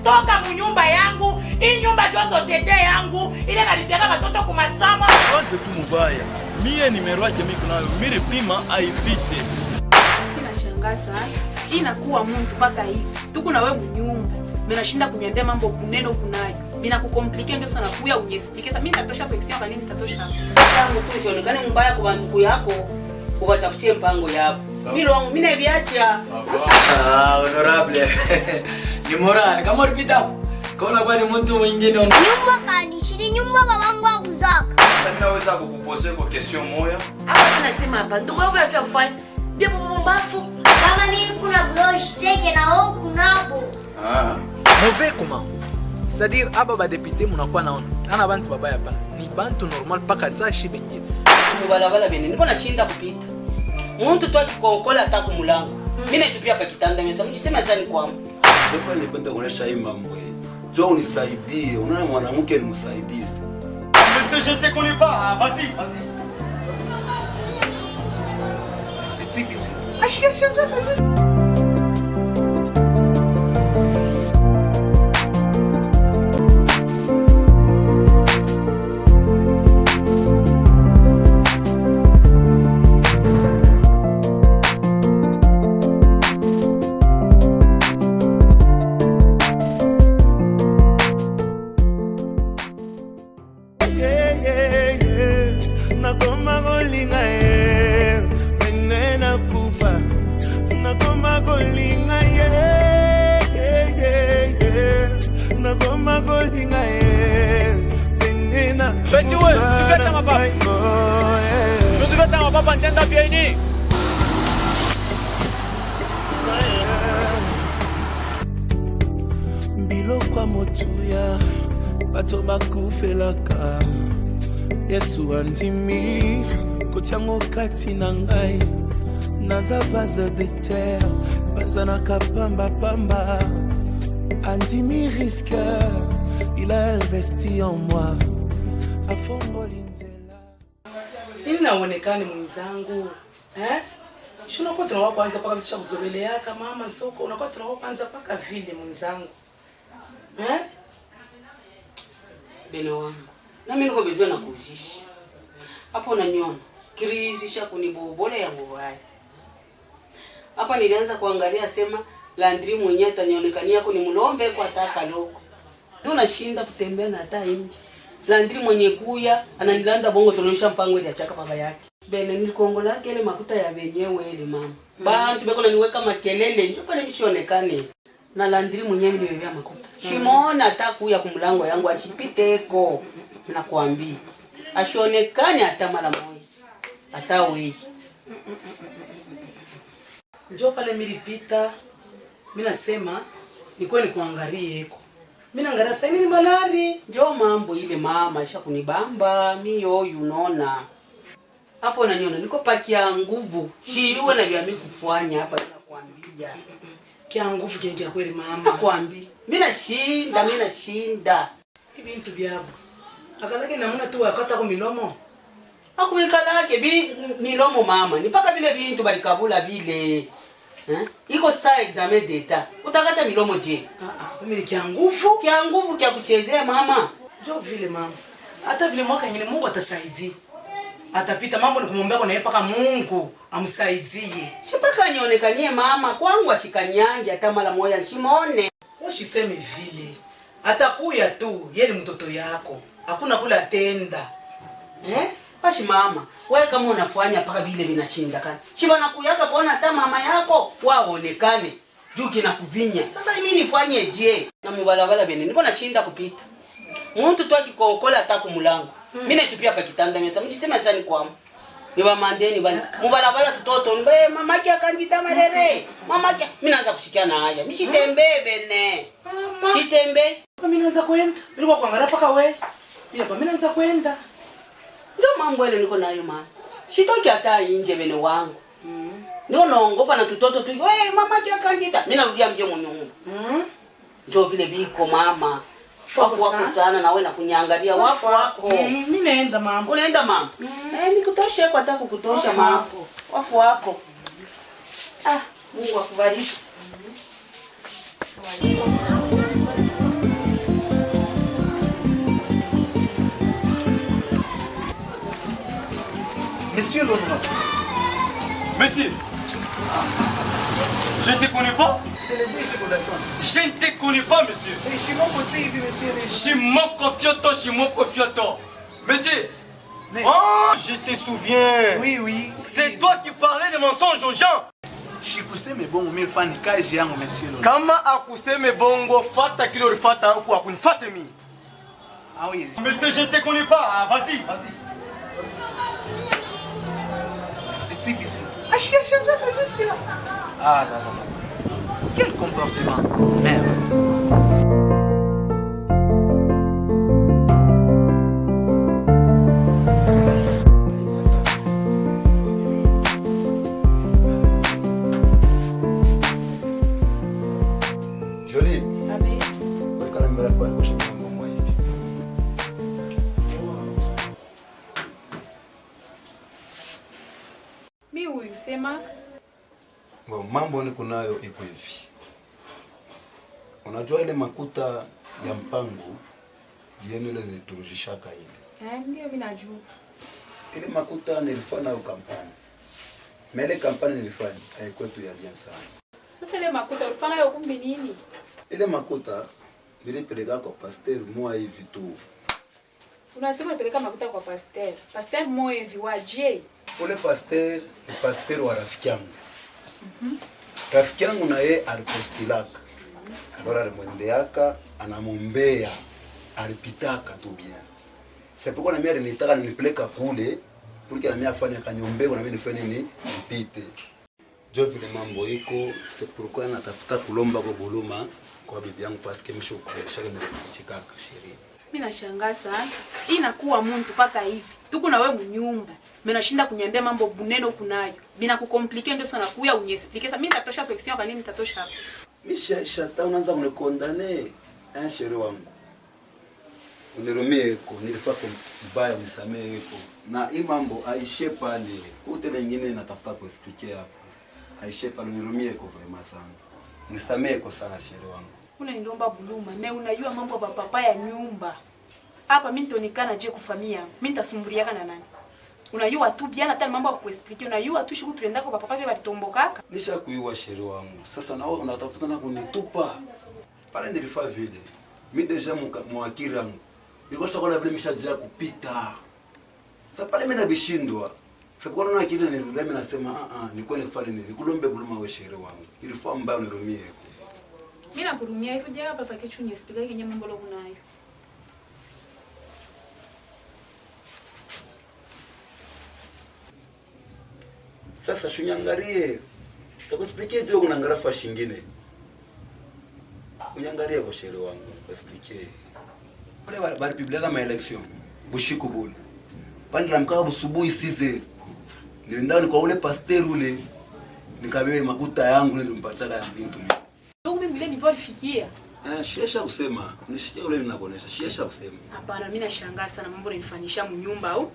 Toka munyumba yangu, hii nyumba ndio societe yangu, ile nalipiaka watoto kwa masomo. Kwanza tu mubaya. Mie nimero yake mimi nayo. Mimi prima aipite. Inashangaza. Inakuwa mtu mpaka hivi. Tuko na wewe munyumba. Mimi nashinda kuniambia mambo kuneno kunayo. Mimi nakukomplike ndio sana kuya uniexplique. Sasa mimi natosha solution kwa nini nitatosha? Tangu tu sionekane mbaya kwa bantu yako. Ubatafutie mpango yako. Mimi wangu mimi naviacha. Honorable. Ni moral kama ulipita. Kaona kwa ni mtu mwingine nyumba kanishiri nyumba babangu akuzaka. Sasa mimi naweza kukuposer kwa question moja. Hapa tunasema hapa ndugu yangu afya fine. Ndio mbombafu. Kama mimi kuna bloche seke na wao kunabo. Mauvais comment? C'est-à-dire aba ba député munakuwa naona. Ana bantu babaya pa. Ni bantu normal paka sashi bengine. Mubalabala bene niko nashinda kupita. Muntu tu akikokola hata kumulango. Mimi natupia pa kitanda meza. Msisema zani kwangu. Ndipo nilipenda kuonesha hii mambo hii. Njoo unisaidie. Unaona mwanamke ni msaidizi. Monsieur, je te connais pas. Vas-y, vas-y. C'est typique. Petit ouais, tu veux ta papa. Je devais ta papa entendre bien ni. Mbilo kwa motuya bato bakufelaka Yesu andimi kotiango kati na ngai naza vase de terre banzana kapamba pamba andimi risqueur il a investi en moi Ili naonekane mwenzangu. Shuna kwa tunawa kwanza paka vitu kuzobelea kama mama soko unakuwa tunawa kwanza paka vile mwenzangu. Beno wangu. Na mimi niko bezwe na kujisha. Hapo unaniona. Kirizisha kunibobole ya mubaya. Hapa nilianza kuangalia sema Landry mwenyewe atanionekania yako ni mlombe kwa taka loko. Ndio nashinda kutembea na hata nje. Landry mwenye kuya ananilanda bongo tunaonyesha mpango ile achaka baba yake. Bene nilikongo lake ile makuta ya wenyewe ile mama. Bantu beko naniweka makelele njo pale mishonekane. Na Landry mwenyewe niliweka makuta. Shimona hata kuya kumlango yangu ashipiteko. Nakwambia. Ashonekane hata mara moja. Hata wewe. Njo pale milipita. Mimi nasema niko ni kuangalie eko. Mimi naangalia sasa ni malari. Njo mambo ile mama isha kunibamba mimi yoyu unaona. Hapo unaniona niko pakia nguvu. Shiwe na vya mimi kufanya hapa nakwambia. Kia nguvu kingia kweli mama. Nakwambia. Mimi nashinda. Hivi vitu vyabo. Akalake namuna tu akata kwa milomo. Akuikalake milomo mama. Ni paka vile bintu balikabula vile. Iko saa examen d'etat. Utakata milomo je? Mimi kia nguvu. Kia nguvu kia kuchezea mama. Njo vile mama. Hata vile mwaka nyingine Mungu atasaidia. Atapita mambo ni kumwombea kwa paka Mungu amsaidie. Shipaka nionekanie mama kwangu ashikanyange hata mara moja shimone. Usiseme vile. Atakuya tu, yeye ni mtoto yako. Hakuna kula tenda. Bashi mama, wewe kama unafanya paka vile vinashinda kana. Shiba nakuyaka kuona hata mama yako waonekane. Juu kinakuvinya. Sasa mimi nifanye je? Na mubalabala bene niko nashinda kupita. Muntu tu akikokola hata kumulango. Mimi natupia pa kitanda mesa. Msisema zani kwangu. Ni ba mandeni bani. Mubalabala tutoto mbe mama yake akandita marere. Mama yake mimi naanza kushikia na haya. Mshitembe bene. Chitembe. Mimi naanza kwenda. Nilikuwa kuangalia paka wewe. Mimi naanza kwenda. Ndio mambo ile niko nayo mama. Shitoki hata nje bene wangu. Ndio naongopa na tutoto tu. Wewe mama yake akandita. Mimi narudia mje mnyumba. Ndio vile biko mama. Wafu wako sana na wewe na kunyangalia wafu wako. Mimi naenda mama. Unaenda mama? Nikutoshe kwa hata kukutosha mama. Wafu wako. Mungu akubariki. Monsieur l'honorable. Monsieur, je ne te connais pas. C'est le DG Godasson. Je ne te connais pas, monsieur. Et Shimoko TV, monsieur. Shimoko Fioto. Monsieur, Mais... oh, je te souviens. Oui. C'est toi qui parlais de mensonges aux gens. Shikuseme bongo mille fani kaji yangu monsieur l'honorable. Kama akuseme bongo fata kilo rifata huku akunifate mi. Ah oui. Monsieur, je ne te connais pas. Vas-y. C'est type ici. Ah là. Quel comportement. Merde. Jolie. Abe. Wewe kana mbele kwa kwa shamba mwa hivi. Mi huyu sema Bo mambo niko nayo iko hivi. Unajua ile makuta ya mpango yenu ile niturujishaka ile. ndio mimi najua. Ile makuta nilifanya nayo kampani. Mele kampani nilifanya haikwetu ya bien sana. Sasa ile makuta ulifanya yo kumbe nini? Ile makuta nilipeleka kwa pasteur mwa hivi tu. Unasema nipeleka makuta kwa pasteur. Pasteur mo hivi waje. Ule pasteur ni pasteur wa rafiki yangu. Rafiki yangu na yeye alipostulaka. Alora alimwendeaka anamuombea alipitaka tu bien. Sipokuwa na mimi alinitaka nilipeleka kule porque na mimi afanye akaniombea na mimi nifanye nini nipite. Jo vile mambo iko c'est pourquoi natafuta kulomba kwa Buluma kwa bibi yangu parce que mshoko shaka nilifichikaka sheria. Mimi nashangaa sana. Inakuwa mtu paka hivi. Tuko na wewe mnyumba. Mimi nashinda kunyambia mambo buneno kunayo. Bina kukomplike ndio sana kuya uniexplique. Sasa mimi nitatosha solution kwa nini nitatosha hapo? Misha shata unaanza kunikondane sheria wangu. Unirumie eko nilifaa mbaya unisamee eko. Na hii mambo aishe pale. Kote lingine natafuta kuexplique hapa. Aishe pale unirumie eko vraiment sana. Unisamee eko sana sheria wangu. Unaindomba Buluma na unajua mambo ya papa ya nyumba. Hapa mimi nitonikana je kufamia. Mimi nitasumbuliaka na nani? Unajua tu biana hata mambo ya kuexplique. Unajua tu shuku tuenda kwa papa vile walitombokaka. Nisha kuiwa sheria wangu. Sasa na wewe unatafuta na kunitupa. Pale nilifaa vile. Mimi deja mwakiri wangu. Niko sasa kuna vile mishajia kupita. Sasa pale mimi nabishindwa. Sasa kwa nini akili nirudie mimi nasema niko nifanye nini? Kulombe Buluma wewe sheria wangu. Ilifaa mbaya unirumie. Mimi nakurumia hivyo je hapa pake chuni explique yenye mambo lo kunayo. Sasa shunyangalie. Takusiplikie je unaangalia fashi nyingine. Unyangalie kwa sheria wangu. Kusiplikie. Pale bali publia kama election. Bushiko bole. Pale la mkaa busubuhi 6h. Nilienda kwa ule pasteur ule. Nikabebe makuta yangu ndio mpataka ya bintu mimi. Ndio mimi vile nilifikia. Shiesha kusema. Unishikia ule ninakuonesha. Shiesha kusema. Hapana mimi nashangaa sana mambo nilifanyisha mnyumba au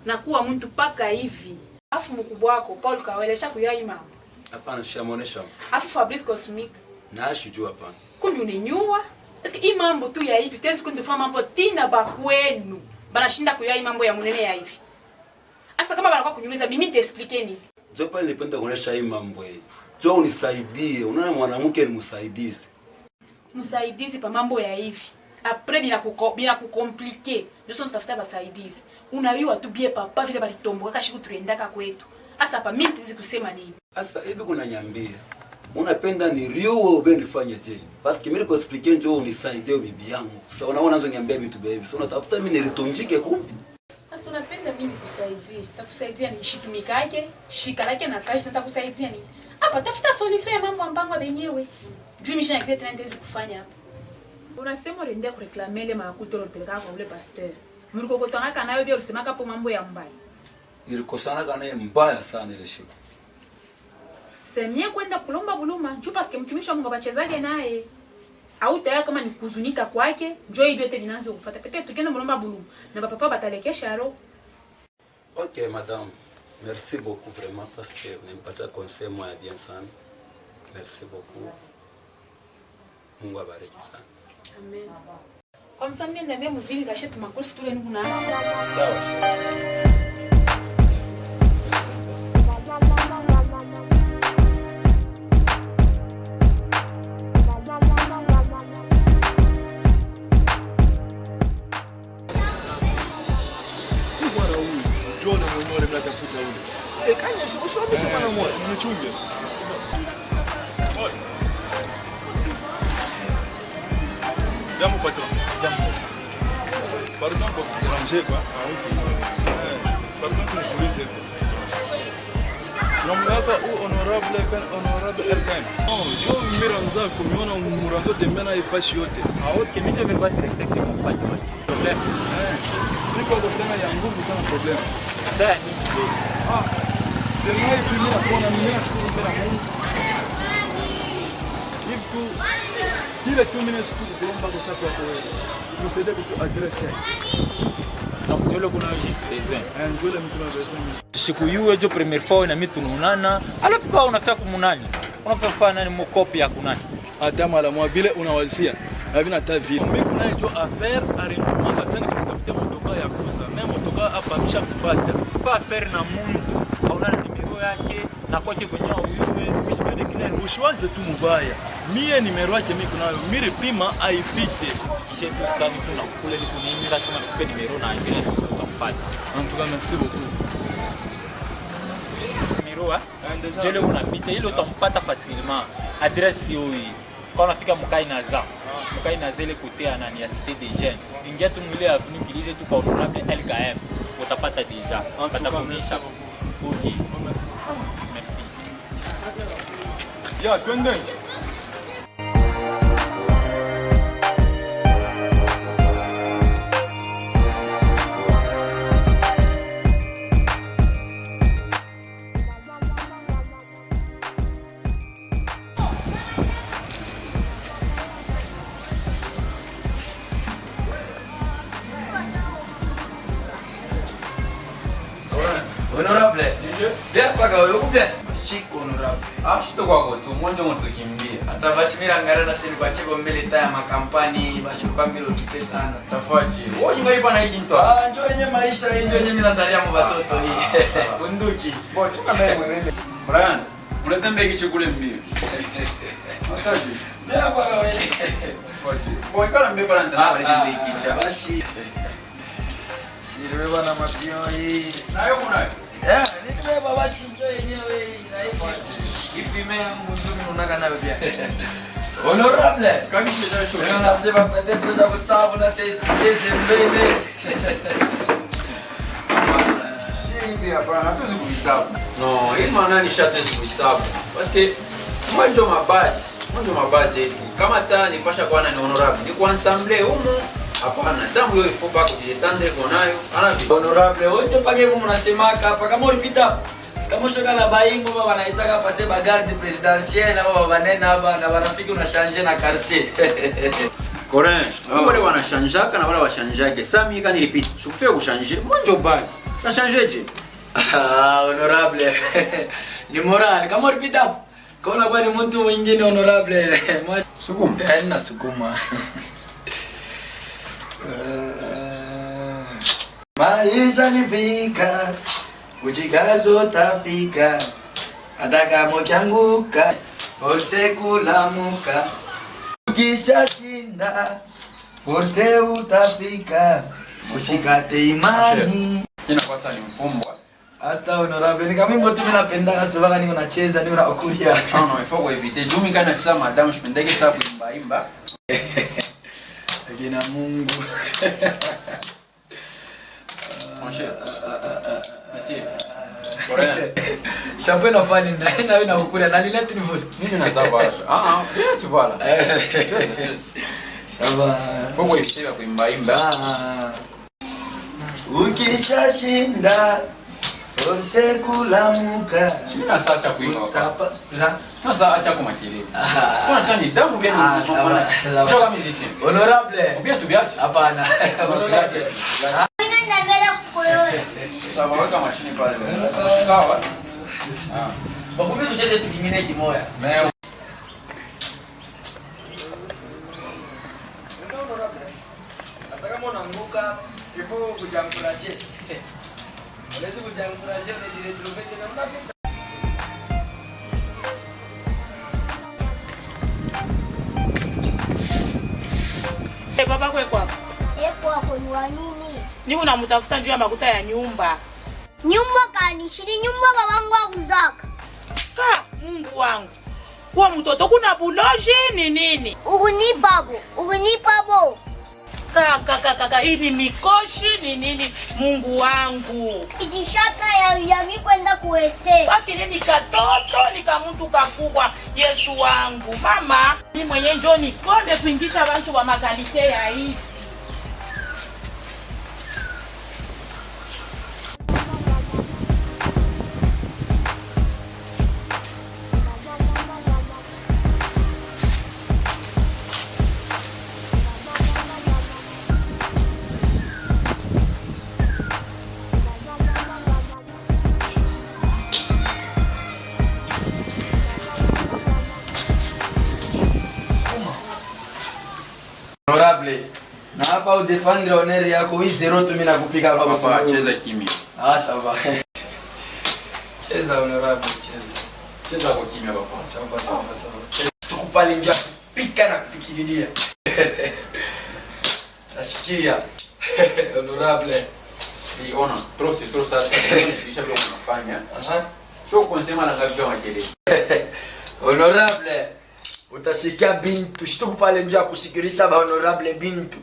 na kuwa mtu paka hivi. Afu mkubwa wako Paul kawaelesha kuyai mambo. Hapana shiamonesha. Afu Fabrice Cosmic. Na shujua hapana. Kumbe unenyua. Eske hii mambo tu ya hivi tezi kundifanya mambo tina bakwenu. Banashinda kuyai mambo ya munene ya hivi. Asa kama banakuwa kunyuliza mimi nitaexplique nini? Jo pale nipenda kuonesha hii mambo hii. Jo unisaidie. Unaona mwanamke ni msaidizi. Msaidizi pa mambo ya hivi. Après bila kukomplike. Ndio sasa tutafuta basaidizi. Unaiwa tu bie papa vile balitomboka kashiku tuendaka kwetu. Asa hapa mimi tizi kusema nini? Asa hivi kuna nyambia. Unapenda ni rio wewe ube nifanye je? Parce que mimi kuexplique njoo unisaidie bibi yangu. Sasa unaona unaanza niambia vitu vya hivi. Sasa unatafuta mimi nilitonjike kumbi. Sasa unapenda mimi nikusaidie. Takusaidia ni shitumikake, shika lake na kashi nitakusaidia nini? Hapa tafuta solution ya mambo ambango benyewe. Juu misha yakile tena ndizi kufanya hapa. Unasema unaenda kureclamer ile makuta ulipeleka kwa ule pasteur. Mlikokotana kana wewe ulisema hapo mambo ya mbaya. Nilikosana kana mbaya sana ile siku. Semie kwenda kulomba Buluma, juu parce que mtumishi wa Mungu bachezage naye. Au tayari kama ni kuzunika kwake, njoo hivyo yote vinaanza kufuata. Pete tukienda kulomba Buluma na papa batalekesha ro. OK madame. Merci beaucoup vraiment parce que vous m'avez conseil moi bien sana. Merci beaucoup. Mungu abariki sana. Amen. Kwa msamia ndamia mvili kashe tumakosi tule nuna. Sawa. Kanya shobisho mwana mmoja. Mchunge. Boss. Jambo patron. Jambo. Pardon pour déranger quoi. Ah OK. Pardon pour vous laisser. Namwaka honorable Erkan. Oh, jo miranza kumiona murando de mena ifashi yote. Ah OK, mimi je vais pas directeur de campagne yote. Problème. Niko dokena ya nguvu sana problem. Sasa Ndio hivi kuona mimi nashukuru kwa Mungu. Hivi kile tu mimi nashukuru kuomba kwa sababu yako wewe. Msaidie kutu address. donc jole kuna juste besoin. Njole mtu na besoin. Siku hiyo jo première fois na mimi tunaonana, alafu kwa unafanya kumunani. Unafanya nani mkopi ya kunani? Adama la mwa bile unawazia. Havina hata vile. Mimi kuna hiyo affaire alimtumanga sana kutafuta motoka ya kuuza. Mimi motoka hapa amesha kupata. Fa affaire na mtu, hauna nimero yake na koche kwenye wewe, msipende kile. Usiwaze tu mubaya. Mie nimero yake mimi kunayo. Mimi pima aipite. Kisha tu sasa kuna kule ni kuninga chuma nikupe nimero na address utampata. En tout cas merci beaucoup. Nimero jele unapita ile utampata facilement. Adresse yoyi. Quand on fika Mukai Naza. Mukai Naza ile côté ya nani ya cité des jeunes. Ingia tu mwile avenue utilize tu kwa honorable LKM. Utapata déjà. Patakunisha. OK. Merci. Ya twende. Honorable. Bien paka wewe kubia. Shiko honorable. Shito kwako tu mwanzo mtukimbie. Hata basi mimi ngara na siri bachiko mbele taya makampani basi kwa mbele ukipe sana. Tafaji. Wewe ngalipa na hiki mtu. Njoo yenye maisha, njoo yenye mimi nazalia mu watoto hii. Bunduki. Bo chuka mbele wewe. Brian, unatembe kichukule mbio. Asaji. Ndio paka wewe. Bo ikala mbele bana ndana bali kicha. Basi. Siri bwana mapio hii. Nayo kunayo. Ndio baba sinjo yenyewe na hivi. Ifime mundumi unaka nayo pia. Honorable. Kama sija show. Nasema peut-être ça vous savez na c'est mbele. Hivi hapa hatuwezi kuhesabu. No, hii maana ni shati kuhesabu. Parce que mwanzo mabazi yetu. Kama taa nipasha kwa ni honorable. Ni kwa ensemble humu. Hapana, damu hiyo ifo bako jitande konayo. Ana Honorable, wote pake hivyo mnasemaka hapa kama ulipita kama shoka na baingo baba wanaitaka pase ba garde présidentielle na baba banena hapa na barafiki unashanje na quartier. Corin, wale wanashanjaka na wale washanjake. Sami kani repeat. Shukufia kushanje. Mwanzo basi. Nashanjeje? Honorable. Ni moral. Kama ulipita hapo. Kaona kwa ni mtu mwingine honorable. Sukuma. Na sukuma. Maisha ni fika, ujikazo tafika, hata kama ukianguka, forse kulamuka. Ukishashinda, forse utafika, usikate imani. Inakuwa sasa ni mfumbwa. Hata honorable, ni kama mimi mtu ninapenda sababu ni unacheza ni unakulia. No, ifo kwa evite. Jumi kana sasa madam shpendeke sasa kuimba. Akina Mungu. Monsieur. Corin. Chapeau na fani na wewe na ukula na lilete ni vile. Mimi na sababu. Bien tu vois là. Ça va. Faut que ipite kuimba. Ukishashinda forse kulamuka. Sina saa cha kuimba hapa. Sasa acha kumakili. Kwa nini damu gani unasoma? Choka musicien. Honorable. Bien tu biache. Hapana. Honorable. Sawa weka mashine pale. Sawa. Bakumbe tucheze tukingine kimoya. Hata kama unaanguka, ipo kujamkurasie. Unaweza kujamkurasie na dire trumpete na unapita. Baba kwe kwako. Eko hapo ni wa nini? Ni unamtafuta juu ya makuta ya nyumba. Nyumba kanishiri nyumba babangu akuzaka. Mungu wangu. Kwa mtoto kuna buloji ni nini? Ugunipabo. Kaka, hivi mikoshi ni nini? Mungu wangu. Itishasa ya mikwenda kuwese. Wakile ni katoto ni kamuntu kakubwa. Yesu wangu. Mama, ni mwenye njo nikome kuingisha bantu wa makalite ya hivi. Honorable. Na hapa udefendre honneur yako hii zero tu mimi nakupiga hapa usiku. Papa cheza kimya. Sawa. Cheza honorable, cheza. Cheza kwa kimya papa. Sawa. Tukupale njia pika na kupikilidia. Asikia. Honorable. Ni ona, trop sasa. Nisikisha vile unafanya. Sio kusema na kabisa makelele. Honorable. Utasikia Bintu, shituku pale njia kusikiliza ba honorable Bintu.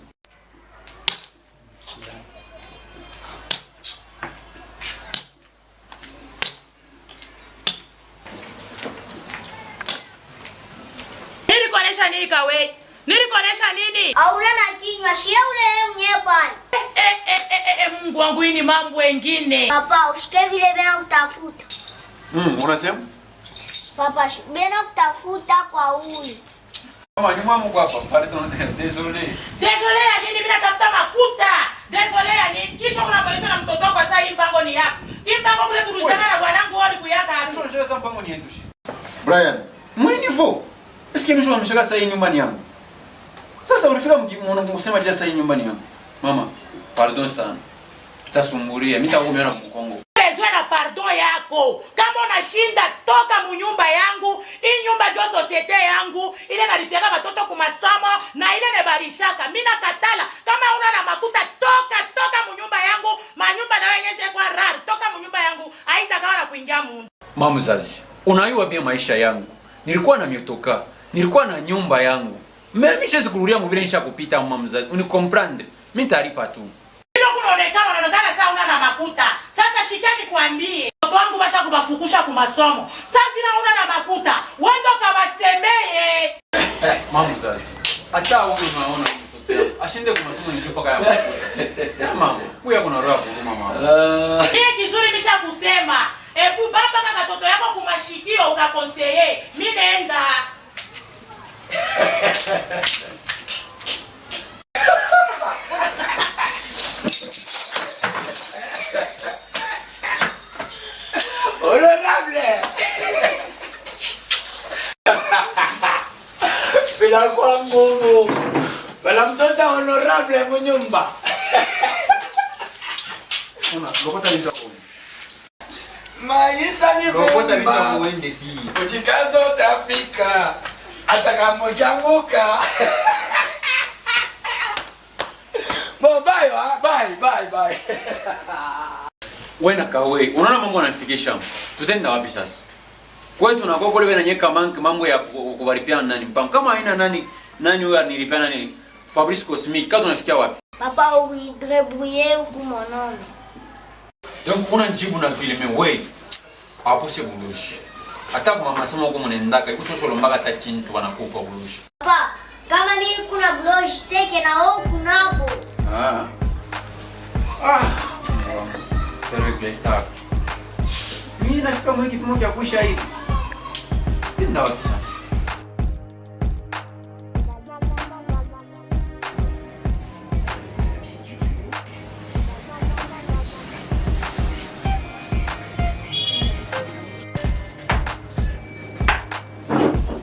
Nilikonesha nini kawe? Nilikonesha nini? Aula na kinywa shia ule mwenyewe pale. Mungu wangu hii ni mambo mengine. Papa, ushike vile bena kutafuta. Unasema? Papa, bena kutafuta kwa huyu. Mama, ni mama kwa hapa. Pardon, désolé. Désolé ya nini mimi natafuta makuta? Désolé ya nini? Kisha unabadilisha na mtoto wako sasa hii mpango ni yako. Hii mpango kule tulizana na bwanangu wali kuyaka hapo. Sio sasa mpango ni yetu. Brian, mwini vo. Eske mimi nimeshaka sasa hii nyumbani yangu. Sasa ulifika msema je sasa hii nyumbani yangu. Mama, pardon sana. Tutasumburia. Mimi nitakuomba na Kongo. Bezwe na pardon yako. Kama unashinda toka mu nyumba yangu, hii nyumba jo societe yangu, ile nalipiaka watoto kwa masomo na ile nebarishaka. Mimi nakatala. Kama una na makuta toka mu nyumba yangu, manyumba na wenyeshe kwa rari. Toka mu nyumba yangu, haitakawa na kuingia mu. Mama mzazi, unaiwa bia maisha yangu. Nilikuwa na miotoka, nilikuwa na nyumba yangu. Mimi siwezi kurudia mbele nisha kupita mama mzazi. Unikomprendre. Mimi nitalipa tu. Unaonekana saa una na makuta. Sasa shikani kuambie. Watoto wangu basha kubafukusha kwa masomo. Sasa vina una na makuta. Wendo kabasemeye. Mama mzazi. Hata wewe unaona mtoto. Ashinde kwa masomo ndio paka ya makuta. Mama, kuya kuna roho kwa mama. Ni kizuri nisha kusema. Ebu baba kaka mtoto yako kumashikio ukakonseye. Mimi naenda. Honorable. Bila kwa nguvu. Bala mtoto honorable mnyumba. Lokota nitako. Maisha ni lokota nitako uende hii. Uchikazo utapika. Hata kama ujanguka. Bye. Wena kawe, unaona mambo yanafikisha. Tutenda wapi sasa? Kwetu na kwa kule nyeka mambo ya kubaripiana nani mpango. Kama haina nani huyo anilipiana nani? Fabrice Cosmic, kama tunafikia wapi? Papa, uidrebrouiller huku monome. Donc unajibu na vile wewe. Hapo si bulushi. Hata kwa masomo huko mnaendaka, kushosholo mpaka hata chini tu wanakupa bulushi. Papa, kama mimi kuna blush seke na wewe kunapo. Sere gleta. Mimi nafika mwiki mmoja kuisha hivi. Tenda wapi sasa?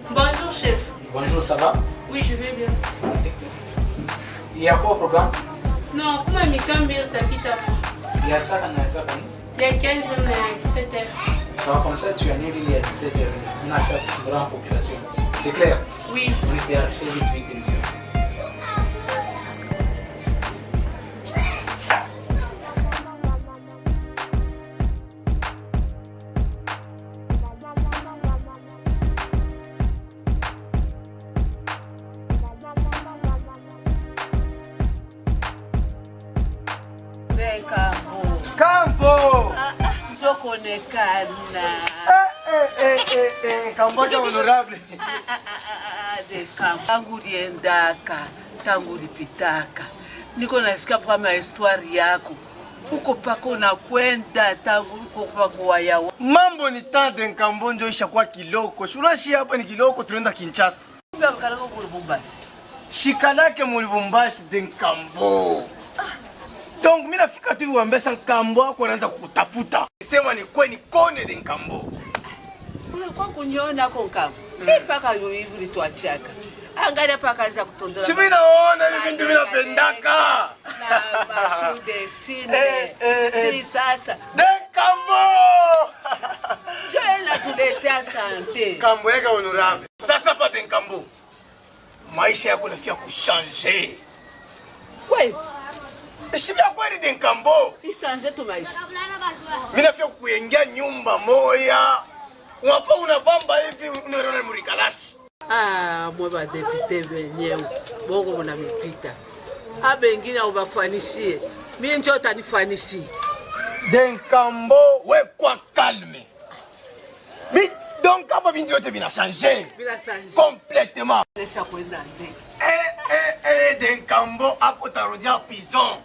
Bonjour chef. Bonjour, ça va? Oui, je vais bien. Il y a quoi au programme? Non, comment émission mbili tapita? Il y a ça, Il y a 15h et 17h. Ça va comme ça, tu annules il y a 17h. On a fait une grande population. C'est clair? Oui. On était arraché vite émission. onekana. Kamboja honorable. Tangu liendaka, tangu lipitaka. Niko nasikia kama histoire yako. Uko pako unakwenda tangu uko pako wayawa. Mambo ni tande Nkambonjo ishakuwa kiloko. Shulashi hapa ni kiloko tunaenda Kinshasa. Mbona mkalako kwa Lubumbashi? Shikalake mu Lubumbashi de Nkambo. Donc mimi nafika tu uambesa Nkambo wako anaanza kukutafuta. Sema ni kweli kone de Nkambo. Unakuwa kunyona kwa Nkambo. Si paka hivi lituachaka. Angalia paka za kutondola. Si mimi naona hivi ndio mimi napendaka. Na mashude sinde. Si sasa. De Nkambo. Jana tuletea sante. Nkambo yega honorable. Sasa pa de Nkambo. Maisha yako nafia kuchanger. Wewe Shibia kweli de Nkambo. Isanje tu maisha. Mimi nafia kuingia nyumba moya. Unafaa unabamba hivi unaona murikalashi. Mweba depute benyewe. Bongo mna mipita. Abengine ubafanishie. Mimi njoo utanifanishie. De Nkambo we kwa calme. Mi donc hapa vingi yote vina changer. Bila changer. Complètement. Lesha kwenda ndege. De Nkambo hapo utarudia prison.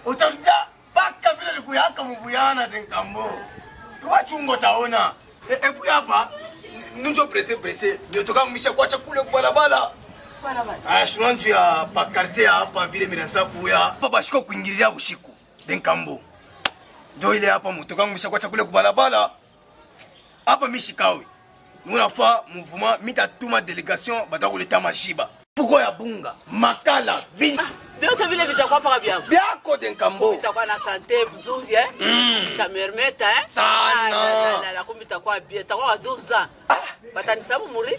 Utarudia paka vile likuyaka mubuyana de Nkambo. Wachungo taona. Epi hapa nunjo presse. Ndio toka mmisha kwa chakula kwa barabara. Barabara. Shunanju ya pa quartier hapa vile miranza kuya. Baba shiko kuingilia ushiku de Nkambo. Ndio ile hapa mtoka mmisha kwa chakula kwa barabara. Hapa mishikawi. Unafaa mouvement mitatuma délégation batakuleta mashiba. Fuko ya bunga, makala, vini. Vyote vile vitakuwa paka vyako. Vyako de Nkambo. Vitakuwa na sante vizuri Vitamermeta Sana. Na kumbi itakuwa bien. Itakuwa wa 12 ans. Batanisabu muri.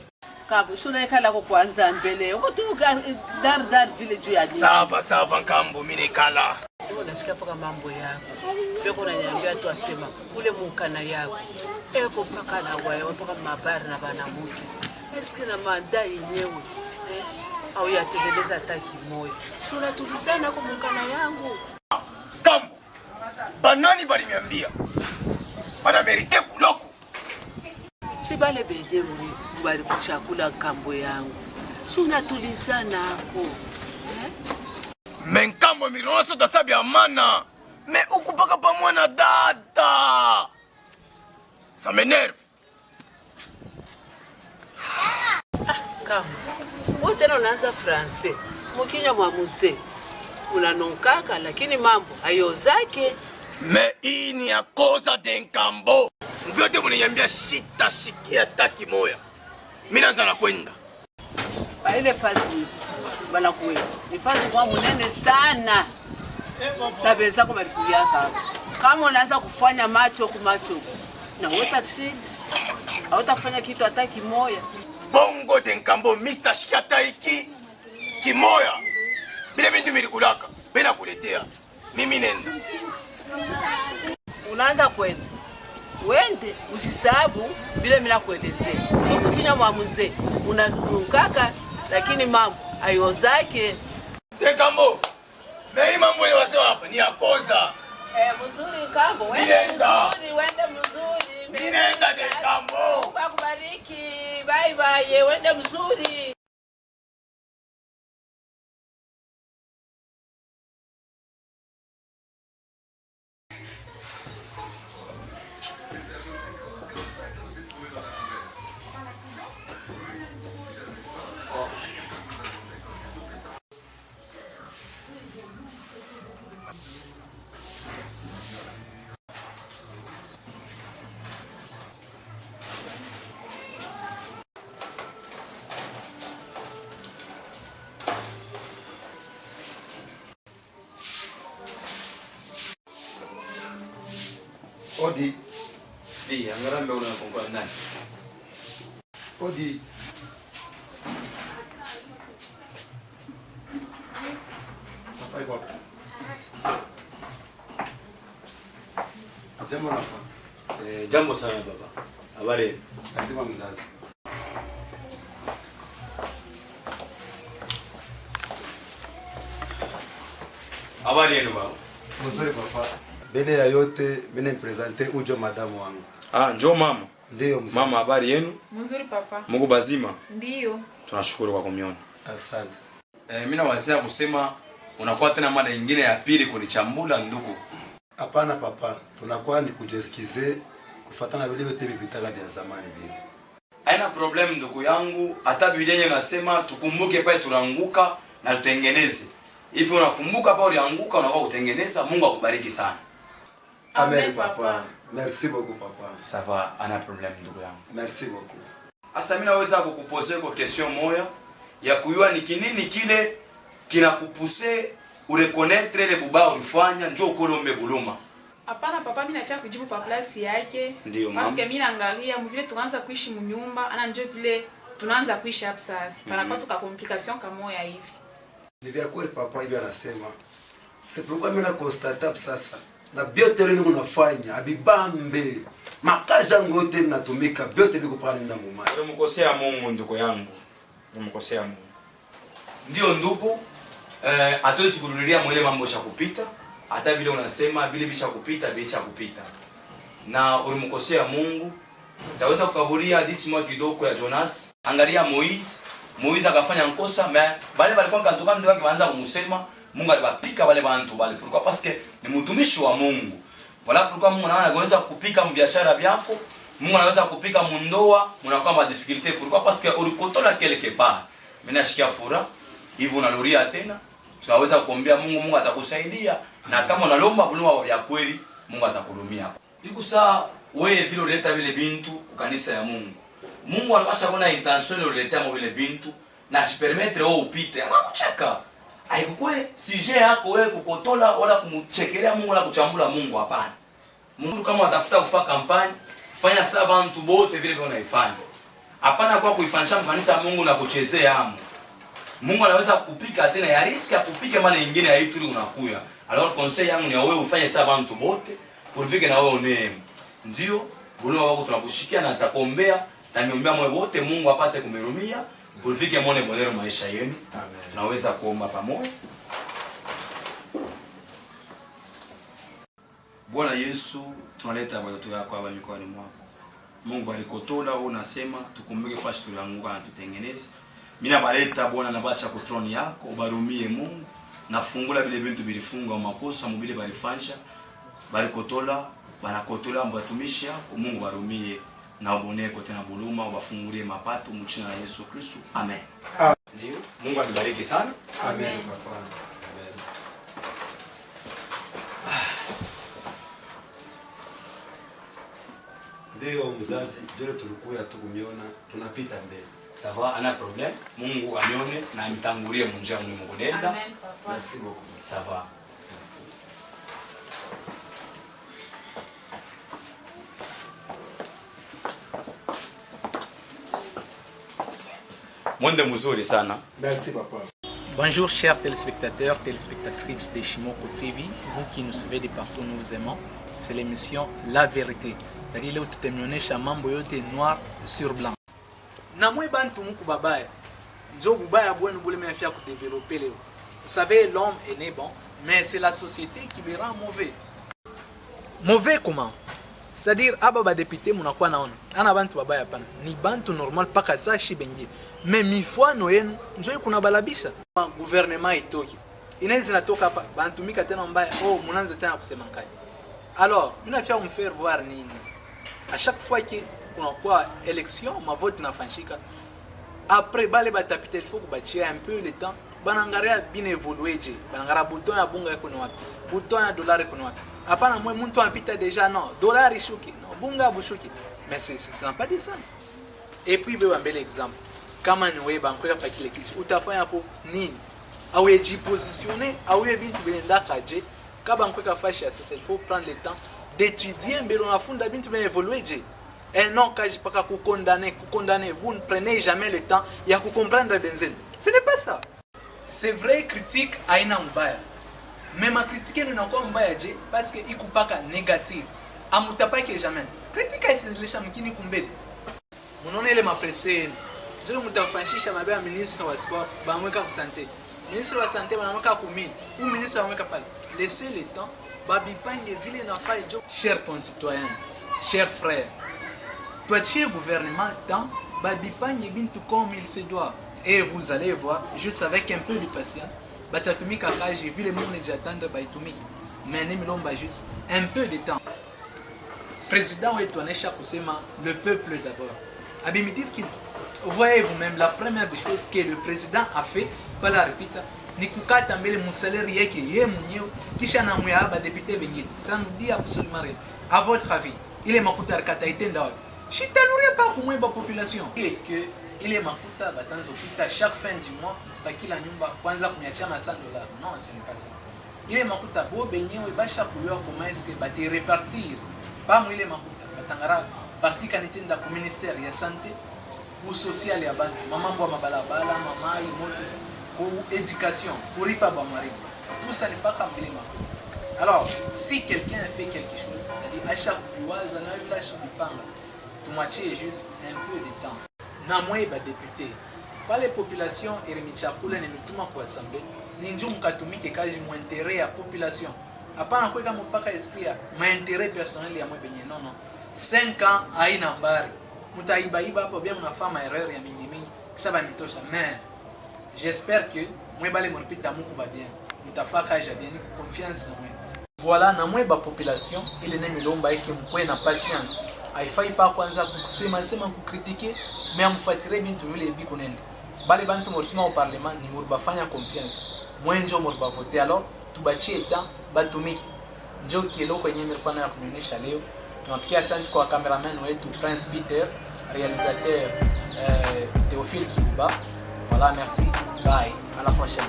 Kabu shuna ikala kwa kwanza mbele. Uko tu dar vile juu ya nini. Sava Nkambo mimi kala. Ndio nasikia paka mambo yako. Beko unaniambia tu asema ule munkana yako. Eko paka na wewe paka mabari na banamuke. Eske na manda yenyewe. Au yatekeleza hata kimoja. Si unatulizana kwa munkana yangu. Kambo. Banani baliniambia. Bana merite kuloko. Si bale bende muri bali kuchakula Nkambo yangu. Si unatulizana ako. Menkambo miroso dasabi amana. Me ukupaka pa mwana dada. Ça m'énerve. Kambo. Wote na unaanza français. Mukinya mwa mzee. Unanonkaka lakini mambo hayo zake. Me hii ni ya koza de Nkambo. Vyote mniambia shikia taki moya. Mimi naanza na kwenda. Ba ile fazi bala kuwe. Ni fazi kwa munene sana. Tabeza kwa malikuya hapa. Kama unaanza kufanya macho kumacho. Na wota shida. Hautafanya kitu hata kimoya. Bongo de Nkambo Mr. Shikata iki kimoya. Bila bintu milikulaka. Bena kuletea. Mimi nenda. Unaanza kwenda. Wende usisabu bila mimi nakuelezea. Tuko kinya mwa mzee. Unazungukaka lakini mambo ayo zake. De Nkambo. Mimi mambo ile wasema hapa ni yakoza. Mzuri Nkambo. Wende mzuri. Nenda de Nkambo. Mungu akubariki. Bye bye. Wende mzuri. Odi. Di, angarambe unakongola nani? Odi. Sapai kwa. Jambo hapa. Jambo sana baba. Habari. Nasema mzazi. Habari yenu baba. Mzuri papa. Mbele ya yote mimi nimpresente ujo madamu wangu. Njoo mama. Ndio mzazi. Mama, habari yenu? Mzuri papa. Mungu bazima. Ndio. Tunashukuru kwa kuniona. Asante. Mimi nawazia kusema unakuwa tena mada nyingine ya pili kunichambula ndugu. Hapana papa, tunakuwa ni kujesikize kufuatana vile vyote vitaka vya zamani vile. Haina problem ndugu yangu, hata Biblia yenyewe inasema tukumbuke pale tunaanguka na tutengeneze. Hivi unakumbuka pale ulianguka unakuwa kutengeneza, Mungu akubariki sana. Amen papa. Merci beaucoup papa. Ça va, ana problem ndugu yangu. Merci beaucoup. Asa mimi naweza kukuposer kwa question moja ya kujua ni kinini kile kinakupuse ureconnaître le buba ulifanya njoo ukolombe buluma. Hapana papa, mimi nafia kujibu pa place yake. Ndio mama. Parce que mimi naangalia vile tunaanza kuishi mnyumba, ana njoo vile tunaanza kuishi hapa sasa. Para kwa tuka complication kama moja hivi. Ni vya kweli papa hivi anasema. C'est pourquoi mimi na constate sasa. Na biote leo unafanya abibambe. Makaja ngote natumika biote biko pale na muma. Umekosea Mungu ndugu yangu. Umekosea Mungu. Ndio ndugu, hatuwezi kurudia mwele mambo ya kupita. Hata vile unasema vile bisha kupita. Na ulimkosea Mungu. Utaweza kukaburia hadithi moja kidogo ya Jonas. Angalia Moise akafanya nkosa, mais bale balikuwa kantoka ndio wakaanza kumusema, Mungu alibapika wale bantu bale. Pourquoi? Parce que ni mtumishi wa Mungu. Voilà pourquoi Mungu anaweza kupika mbiashara byako, Mungu anaweza kupika mundoa, mnakuwa ma difficulté. Pourquoi? Parce que ulikotola quelque part. Mimi nashikia furaha, hivi unaloria tena. Tunaweza kuombea Mungu atakusaidia, na kama unalomba buluma vya kweli, Mungu atakuhudumia hapo. Iko saa wewe vile uleta vile bintu kwa kanisa ya Mungu. Mungu anapasha kuona intention ile uletea mo vile bintu na sipermettre wewe upite. Anakucheka. Haikukwe sije yako wewe kukotola wala kumchekelea Mungu wala kuchambula Mungu, hapana. Mungu kama atafuta kufanya kampani, fanya sasa bantu bote vile vile unaifanya. Hapana kwa kuifanisha kanisa ya Mungu na kuchezea hamu. Mungu anaweza kupika tena ya riski ya kupika mali nyingine ya ituri unakuya. Alors conseil yangu ni wewe ufanye sasa bantu bote pour na wewe uneme. Ndio bulio wako tunakushikia na atakombea, taniombea moyo wote Mungu apate kumerumia pour mwone bonheur maisha yenu. Amen. Tunaweza kuomba pamoja. Bwana Yesu, tunaleta watoto wako hapa mikononi mwako. Mungu alikotola unasema tukumbuke fashi tulianguka na tutengeneze. Mimi nabaleta Bwana na bacha ku throne yako, ubarumie Mungu. Nafungula vile bintu bilifunga makosa mubile balifanya. Balikotola, banakotola mbatumishi yako, Mungu barumie na uboneko tena buluma, ubafungulie mapato mchina na Yesu Kristo. Amen. Ndio. Mungu akubariki sana. Amen papa. Ndio mzazi, jole tulikuwa tukumiona, tunapita mbele. Ça va, ana problème. Mungu amione na amitangulie munjia mwe mgonenda. Amen papa. Merci beaucoup. Ça va. Merci. Mwende mzuri sana. Merci papa. Bonjour chers téléspectateurs, téléspectatrices de Shimoko TV, vous qui nous suivez de partout, nous vous aimons. C'est l'émission La Vérité. C'est-à-dire là où tu t'aimes mambo yote noir sur blanc. Na mwe bantu muku babaya. Njo bubaya bwenu bule mefia ku développer leo. Vous savez, l'homme est né bon, mais c'est la société qui le rend mauvais. Mauvais comment? C'est-à-dire aba député munakuwa naona. Ana bantu babaya pana. Ni bantu normal paka sashi bengi. Mais mifwano yenu njo kuna balabisha. Gouvernement itoki. Inaweza natoka hapa bantumika tena mbaya. Oh, munaanza tena kusema nkani. Alors, mimi nafia me faire voir nini? À chaque fois que kuna kwa élection, ma vote na fanshika. Après bale batapita il faut kubatia un peu le temps. Banangaria bien évoluer je. Banangara bouton ya bunga yako ni wapi? Bouton ya dollar yako ni wapi? Hapana mwe mtu anapita déjà non, dollar ishuki, non, bunga bushuki. Mais ça n'a pas de sens. Et puis be un bel exemple. Kama ni wewe banko ya pakile kitu, utafanya hapo nini? Au eji positionner, au bintu binenda kaje. Kaba banko ka fasha sasa il faut prendre le temps d'étudier mbele na funda bintu bien évoluer je. Et non kaji paka ku condamner, vous ne prenez jamais le temps ya ku comprendre benzel. Ce n'est pas ça. C'est vrai critique aina mbaya. Mais ma critique n'est encore mbaya je parce que ikupaka négative. Amutapake jamais. Critique aitilisha mkini kumbele. Munaona ile mapresse. Je mutafanisha mabaya ministre wa sport, ba mweka ku santé. Ministre wa santé banamweka ku mine. Ou ministre wa mweka pale. Laissez le temps babipange vile nafai jo. Chers concitoyens, chers frères, toi gouvernement tant babipange bintu comme il se doit. Et vous allez voir, juste avec un peu de patience, batatumika kaji vile monde j'attendre baitumiki. Mais nimilomba juste un peu de temps. Président wetuonesha kusema le peuple d'abord. Abimi dire que voyez vous-même la première des choses que le président a fait par la répita ni kukata mbele msalari yake yeye mwenyewe kisha na muyaba député wengine. Ça nous dit absolument rien. À votre avis, ile makuta alikata itenda wapi? Shitanuria pa kumweba population. Et que ile makuta batanzo pita chaque fin du mois pa kila nyumba kwanza kumiachia $100. Non, ce n'est pas ça. Ile makuta bo benyewe basha kuyoa comment est-ce que ba te répartir pas mwile makuta batangara parti kanitenda ku ministère ya santé ou social ya bantu mamambo ya mabalabala mamai moto ou éducation pour ripa ba mari tout ça n'est pas comme les makuta. Alors si quelqu'un fait quelque chose, c'est-à-dire à chaque fois ça na village bipanga tu moitié juste un peu de temps na moi ba député pas les populations erimichakula ne mituma kwa assemblée ni njoo mkatumike kazi mu intérêt ya population. Hapana kuweka mpaka esprit ya maintérêt personnel ya mwenye non. 5 ans haina mbari. Mutaiba hapo bien mnafanya erreur ya mingi kisa ba mitosha. Mais j'espère que mwe bale mripita muku ba bien. Mutafaka ja bien ni confiance na mwe. Voilà na mwe ba population ile ne milomba yake mkwe na patience. Haifai pa kwanza kusema kukritiquer mais amfuatilie bintu vile biko nende. Bale bantu mortima au parlement ni muribafanya confiance. Mwenjo muriba voter alors tubachie temps batumiki. Njoo kielo kwenye miripana ya kunyonyesha leo. Tunapikia asante kwa cameraman wetu Prince Peter, réalisateur Théophile Kibuba. Voilà, merci. Bye. À la prochaine.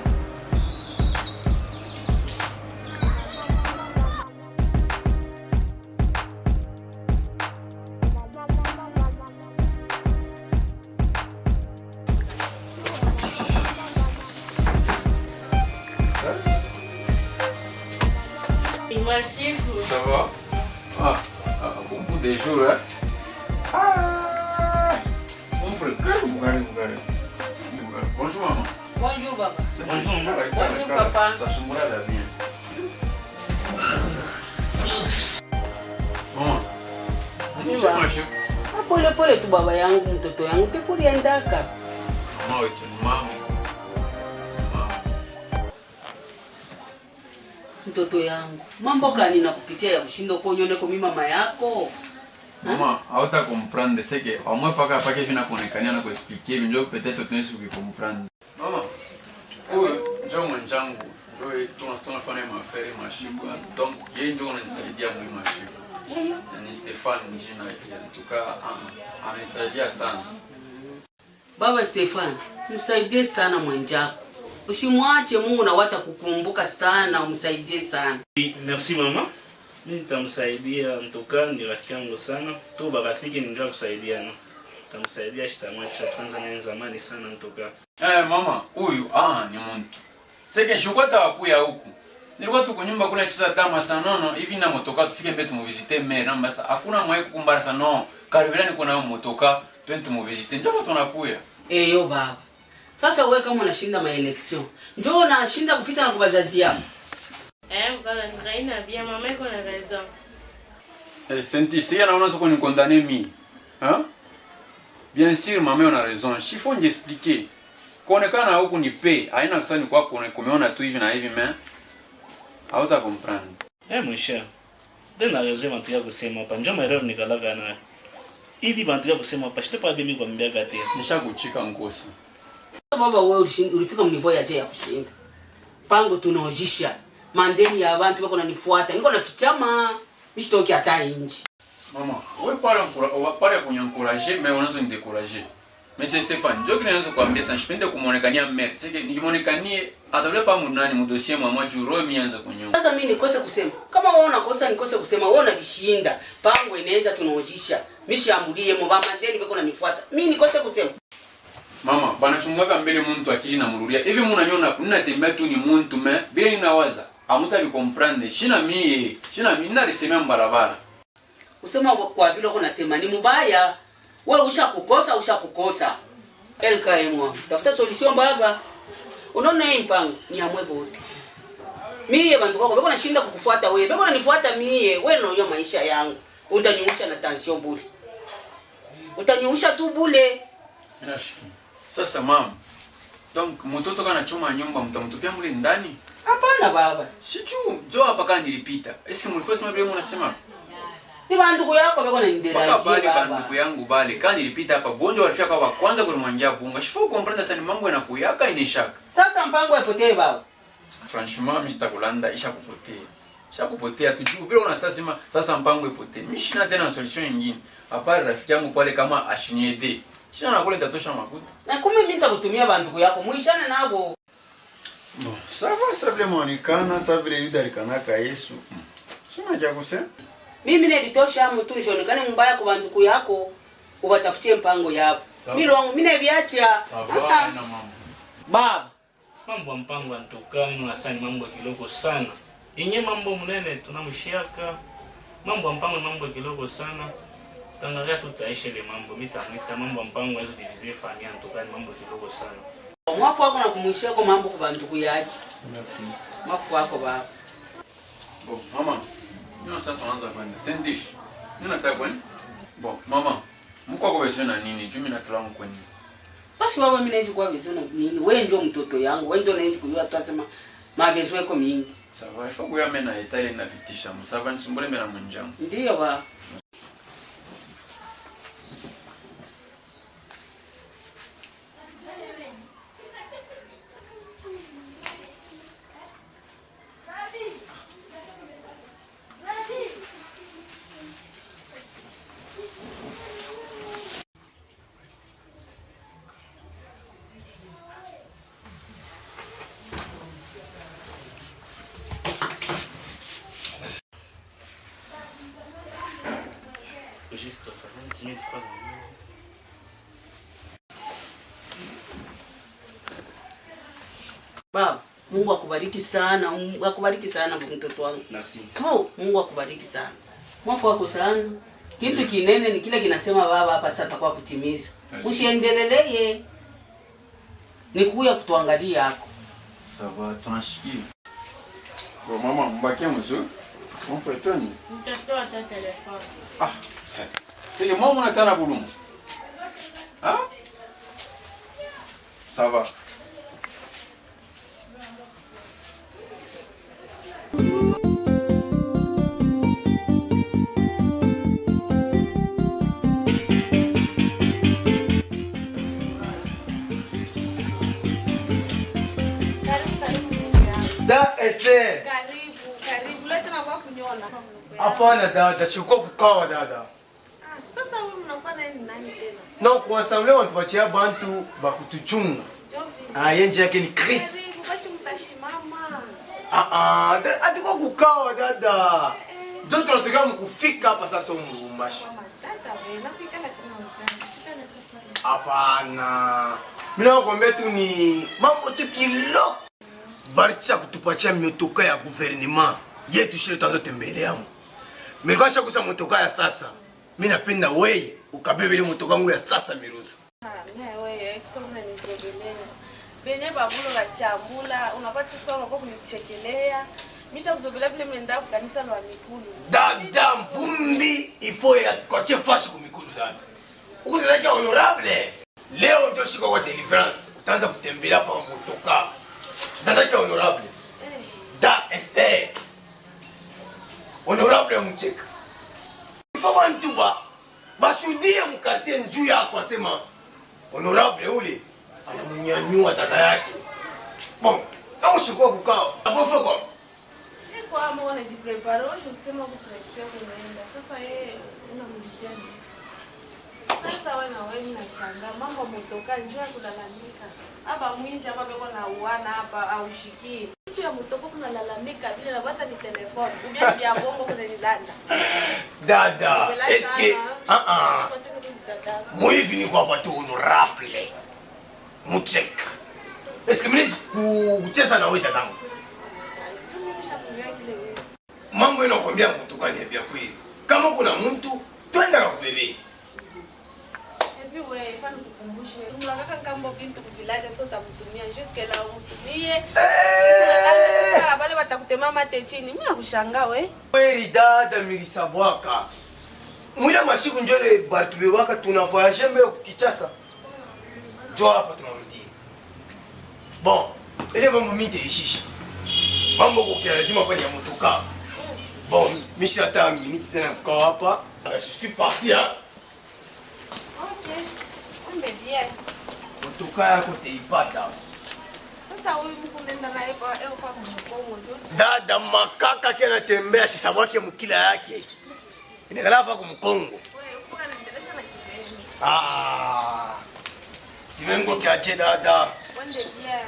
Ça va? Bon bout des jours, hein? Mon frère, bonjour maman. Bonjour papa. Bonjour papa. Pole pole tu baba yangu, mtoto yangu tekuliendaka. Mama wetu ni mama. Mtoto yangu, mambo gani nakupitia ya kushinda kuonyone kwa mama yako? Mama, hauta comprendre c'est que au moins paka vina kuonekania na kuexpliquer ndio peut-être tunaweza comprendre. Mama, huyo njoo mwanangu, njoo tunafanya maferi mashiku. Donc yeye njoo ananisaidia mwili mashiku. Ni Stefan njina tuka amesaidia sana. Baba Stefan, msaidie sana mwanjako. Usimwache Mungu na wata kukumbuka sana, umsaidie sana. Merci mama. Mimi nitamsaidia mtoka ni rafiki yangu sana. Tu barafiki ninja kusaidiana. Nitamsaidia shitamwacha kwanza na zamani sana mtoka. Mama, huyu ni mtu. Sasa shukota wakuya huku. Nilikuwa tuko nyumba kule chisa tama sanono hivi na motoka tufike mbele tumovizite mere namba sasa hakuna mwae kukumbara sana no. Karibirani kuna motoka twende tumovizite ndio tunakuya. Yo baba. Sasa wewe kama unashinda maelection, njoo unashinda kupita na kubazazi yako. Mkala nikaina bien mama iko na raison. Senti c'est na unaanza kunikondane mimi. Hein? Bien sûr maman on a raison. Il faut expliquer. Kuonekana huku ni pay, haina kusani kwa kumeona tu hivi na hivi mais hauta comprendre. Mon cher. Dena raison mtu ya kusema hapa njoo maelezo nikalaka na. Hivi bantu ya kusema hapa shitepa mimi kwa mbia kati. Nishakuchika ngosi. Baba wewe ulifika mnivo ya je ya kushinda. Pango tunaojisha. Mandeni ya abantu bako nanifuata. Niko nafichama. Mishitoki hata inji. Mama, wewe pale kunyankuraje mais unazo ndekuraje. Monsieur Stéphane, je voudrais vous dire que je peux kumuonekania merde. C'est que nimonekanie atawale pa munani mu dossier mwa juro mianza kunyo. Sasa mimi nikose kusema. Kama wewe unakosa nikose kusema, wewe unabishinda. Pango inaenda tunaojisha. Mishamulie mo ba mandeni bako nanifuata. Mimi nikose kusema. Mama, bana chungaka mbele muntu akili na mururia. Hivi munanyona ninatembea tu ni muntu me bila ninawaza. Amuta bi comprendre. Shina mimi nalisemea mbarabara. Usema kwa vile uko nasema ni mbaya. Wewe ushakukosa. LKM. Tafuta solution baba. Unaona hii mpango ni amwe bote. Mie bantu kwako beko nashinda kukufuata wewe. Beko nanifuata mie. Wewe ndio maisha yangu. Utanyungusha na tension bure. Utanyungusha tu bure. Sasa mama. Donc mtoto kana choma nyumba mtamtupia mule ndani? Hapana baba. Sijui jo hapa kana nilipita. Eske mlifose mabele mnasema? Ni banduku yako beko nanideraje baba. Baba banduku yangu bale kana nilipita hapa bonjo walifika kwa kwanza kulimwangia bunga. Shifo comprendre sana mambo yanakuyaka inishaka. Sasa mpango yapotee baba. Franchement Mr. Kulanda isha kupotea. Isha kupotea tujue vile unasema sasa mpango ipotee. Mimi sina tena solution nyingine. Hapa rafiki yangu pale kama ashiniede. Sina nakule tatosha makuta. Na kumbe mimi nitakutumia banduku yako muishane nabo. Bon, ça va ça vile monikana, ça vile Yuda alikanaka Yesu. Sina cha kusema. Mimi nilitosha mtu nishonekane mbaya kwa banduku yako ubatafutie mpango yako. Mimi wangu mimi naviacha. Sawa na mama. Baba, mambo mpango antokani unasani mambo kiloko sana. Inye mambo mnene tunamshiaka. Mambo mpango mambo kiloko sana. Tangalia tutaishi ile mambo mitamita mambo mpango hizo diviser famille antokani mambo kiloko sana. Mwafu wako na kumwishia kwa mambo kwa banduku yake. Merci. Mwafu wako baba. Bon, mama. Ndio sasa tunaanza kwenda. Sendish. Nina nataka kwenda. Bon, mama. Mko kwa besoin na nini? Jumi na tulangu kwenda. Basi baba mimi naje kwa besoin na nini? Wewe ndio mtoto yangu. Wewe ndio naje kujua tutasema mabezo yako mingi. Sawa, ifo kuya mena etale na pitisha. Musava nisumbule mena mwenjangu. Ndio baba. Registre 20 000 francs. Baba, Mungu akubariki sana. Mungu akubariki sana mtoto wangu. Merci. Oh, Mungu akubariki sana. Mwafu wako sana. Kitu kinene ni kile kinasema baba hapa sasa atakuwa kutimiza. Usiendeleleye. Nikuya kutuangalia yako. Sawa, tunashikia. Kwa mama mbakia mzuri. Mfetoni. Nitatoa ta telefoni. Ah, c'est moi mon atana boulum. Hein? Ça va. Da Esther. Karibu, leta na kwa kunyona. Hapana dada, chukua kukawa dada. Sasa wewe mnakuwa na nani tena? Na kuwasamlea wanatupatia bantu bakutuchunga. Yenje yake ni Chris. Karibu, basi mtashimama. Atiko kukawa dada. Ndio tunataka mkufika hapa sasa umrumbashi. Dada wewe, napika na tena utani. Shika na kupale. Hapana. Mimi nakwambia tu ni mambo tu kilo. Baricha kutupatia miotoka ya gouvernement yetu shile tanzo tembelea. Mirikasha kusa motoka ya sasa. Mimi napenda wewe ukabebe ile motoka yangu ya sasa Miruza. Wewe, kisha unanizogelea. Benye babulo la chambula, unapata sasa unakuwa kunichekelea. Misha kuzogelea vile mnaenda kwa kanisa la Mikulu. Dada mvumbi ifo ya kwache fashi ku Mikulu dada. Uko honorable. Leo ndio shika kwa deliverance. Utaanza kutembea hapa motoka. Nataka honorable. Da Esther. Honorable mcheka. Ifo bantu basudie mkartie njuu yako asema honorable ule anamnyanyua dada yake. Bon, na ushikwa kukao. Abofo kwa. Kwa ama unajiprepare, usema kupresse kunaenda. Sasa yeye unamulizia nini? Sasa wewe na wewe mnashangaa mambo motoka njoo kulalamika. Hapa mwinji hapa beko na uana hapa au shiki. Kitu ya motoka kunalalamika vile na basa ni telefoni. Ubia vya bongo kuna nilanda. Dada, eske Moivi ni kwa watu honorable. Mcheka. Eske mnezi kucheza na wewe dadangu? Mambo inakwambia mtu kwa niambia kweli. Kama kuna mtu twenda kubebe. Ebi wewe fanya kukumbushe. Mlakaka ngambo bintu kuvilaja sio utamtumia jusque là umtumie. Kala pale watakutema mate chini. Mimi nakushangaa we. Kweli dada milisabwaka. Mwila mashiku njole Bartube waka tunavoyage mbele kukichasa. Jo hapa tunarudi. Bon, ile mambo mimi teishisha. Mambo kwa lazima kwa motoka. Bon, mishi hata minute tena kwa hapa. Je suis parti hein. Okay. Ombe bien. Motoka yako teipata. Sasa huyu mtu nenda naye kwa mkongo tu. Dada makaka kena tembea shisabwake mkila yake. Inakala hapa kumkongo. Kimengo kiache dada. Wende bien.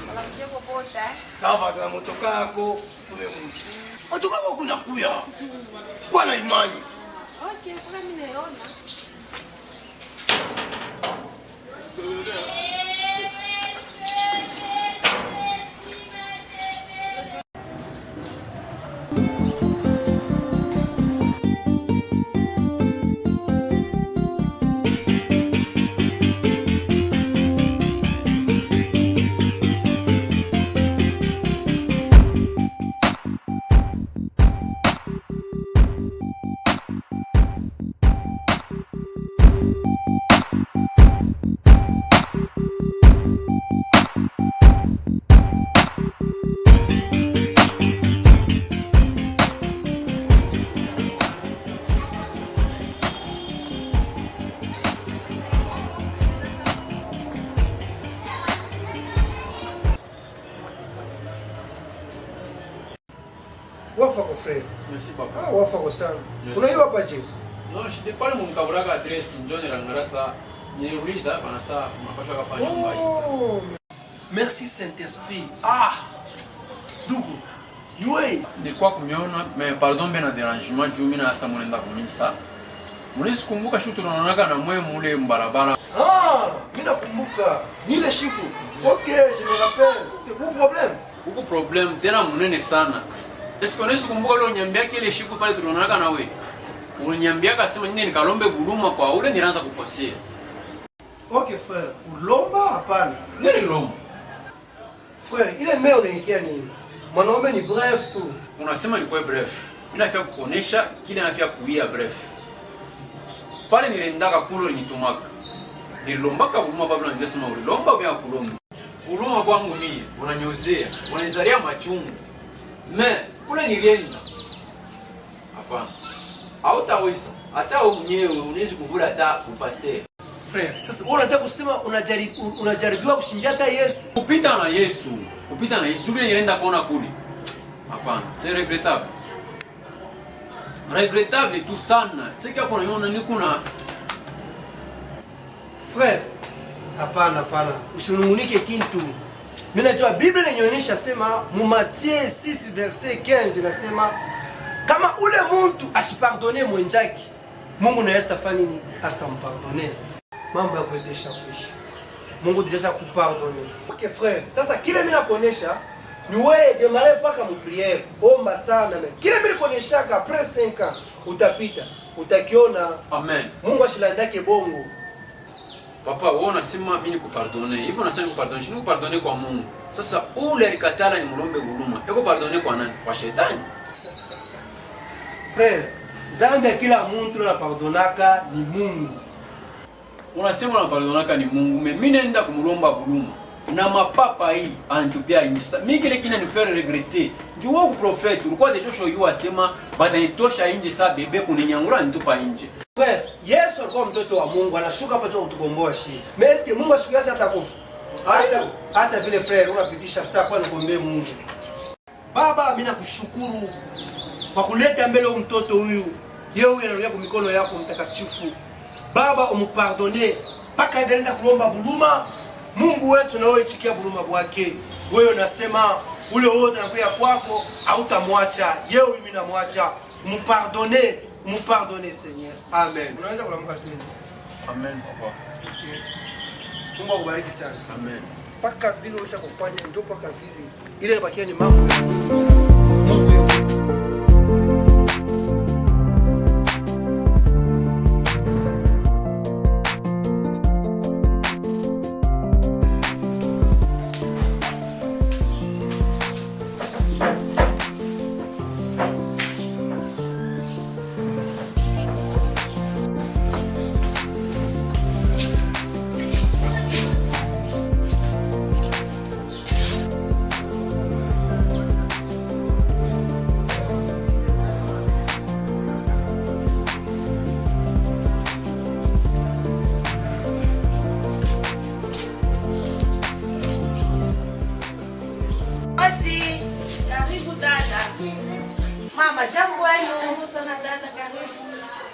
Wala mjengo pote. Sawa kwa motoka yako kule mtu. Motoka yako kuna kuya. Kwa na imani. Okay, kuna mimi naona. Wafako frère. Merci papa. Ah, wafako sana. Unaiwa paje? Non, je te parle mon kaburaka adresse njone rangarasa. Niuliza hapa na saa unapaswa hapa nyumba hizi. Merci Saint-Esprit. Ah! Dugu. Niwe. Nilikuwa kumiona, mais pardon bena dérangement juu mimi na asa mwenenda kumisa. Mnaweza kumbuka shutu tunaonana na mwe mule mbarabara. Ah, mimi nakumbuka. Ni ile siku. OK, je me rappelle. C'est quoi problème? Huko problem tena munene sana. Est-ce qu'on est kumbuka leo nyambia kile siku pale tunaonana na wewe? Uniambia kasema nini nikalombe guluma kwa ule nilianza kukosea. OK frère, ulomba hapana. Nini lomba? Frère, ile meo unaingia nini? Mwanaume ni bref tu. Unasema ni kwa bref. Mimi nafia kuonesha kile nafia kuia bref. Pale niliendaka kulo nitumaka. Nililombaka guluma Pablo anasema ulilomba vya kulomba. Guluma kwangu mimi unanyozea, unanizalia machungu. Mais kule nilienda. Hapana. Hautaweza. Hata wewe mwenyewe unaweza kuvula hata upasteur. Frère, sasa wewe unataka kusema unajaribiwa kushinja hata Yesu. Kupita na Yesu. Kupita na Yesu. Juu nilienda kuona kule. Hapana, c'est regrettable. Regrettable tout sana. C'est que pour nous ni kuna Frère, hapana. Usinungunike kintu. Mimi najua Biblia inaonyesha sema mu Matthieu 6 verset 15 inasema kama ule mtu asipardone mwenzake, Mungu naye atafanya nini? Atampardone. Mambo ya kuendesha kuishi. Mungu deja kupardone. OK frère, sasa kile mimi nakuonesha ni wewe démarrer paka mu prière. Omba sana mais kile mimi nakuoneshaka après 5 ans utapita. Utakiona. Amen. Mungu ashilandake bongo. Papa, wewe unasema mimi nikupardone. Hivyo unasema nikupardone, shini kupardone kwa Mungu. Sasa ule alikatala ni mlombe guluma. Eko pardone kwa nani? Kwa shetani. Frère, zambi ya kila mtu na pardonaka ni Mungu. Unasema unapardonaka ni Mungu, mimi naenda kumlomba guluma. Na mapapa hii antupia nje. Sasa mimi kile kina ni faire regretter. Njoo ku prophète, ulikuwa deja show you asema batanitosha nje saa bebe kuninyangura nitupa nje. Frère, Yesu alikuwa mtoto wa Mungu, anashuka hapa tu kutukomboa shi. Mais est-ce que Mungu ashukia sasa atakufa? Acha vile frère, unapitisha saa kwa nikombe Mungu. Baba, mimi nakushukuru kwa kuleta mbele huyu mtoto huyu. Yeye huyu anarudia kwa mikono yako mtakatifu. Baba, umupardone paka ikaenda kulomba buluma. Mungu wetu na wewe ichikia buluma bwake. Wewe unasema ule wote anakuja kwako hautamwacha. Yeye mimi namwacha. Umupardone Seigneur. Amen. Unaweza kulamka tena. Amen papa. Okay. Mungu akubariki sana. Amen. Paka vile unaweza kufanya ndio paka vile. Ile inabakia ni mambo ya sasa. Mungu wewe.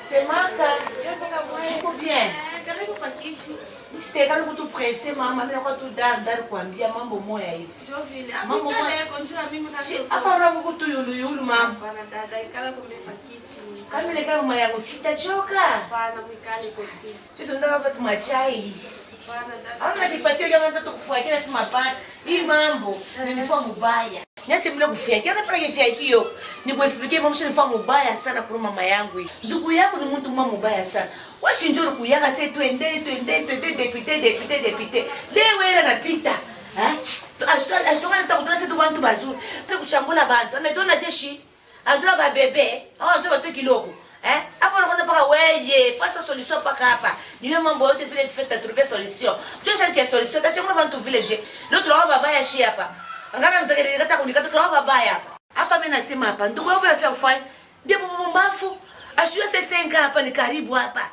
Semaka. Uko bien? Karibu kwa kiti. Nisiteka kutu presse mama, mimi nakuwa tu dar kuambia mambo moya hivi. Sio vile. Mambo Kale konjura mimi na hapa roho kutu yulu mama. Bana dada ikala kwa mimi kwa kiti. Kama ile kama yangu sitachoka. Bana mikali kwa kiti. Sisi tunataka kupata machai. Bana dada. Hauna nifatio kama mtoto kufuatia sima pata. Hii mambo ni mubaya. Niache mle kufiakia na pale kifiakio. Nikuexplique mama ni mubaya sana kwa mama yangu. Ndugu yako ni mtu mubaya sana. Washi njoo kuyanga sasa tuende député. Leo era napita. Ashtoka nitakutana sasa bantu bazuri. Tukuchambula bantu. Anatona jeshi. Anatona ba bebe. Anatona tu kiloko. Hapo unakwenda paka weye, fasa solution paka hapa. Niwe mambo yote vile tufeta trouver solution. Tu cherche solution, tachemuna bantu village. Leo tunawa babaya shi hapa. Angana nzagere kata kunikata tunawa babaya hapa. Hapa mimi nasema hapa, ndugu yangu anafanya kufanya. Ndio mbombafu. Ashua senga hapa ni karibu hapa.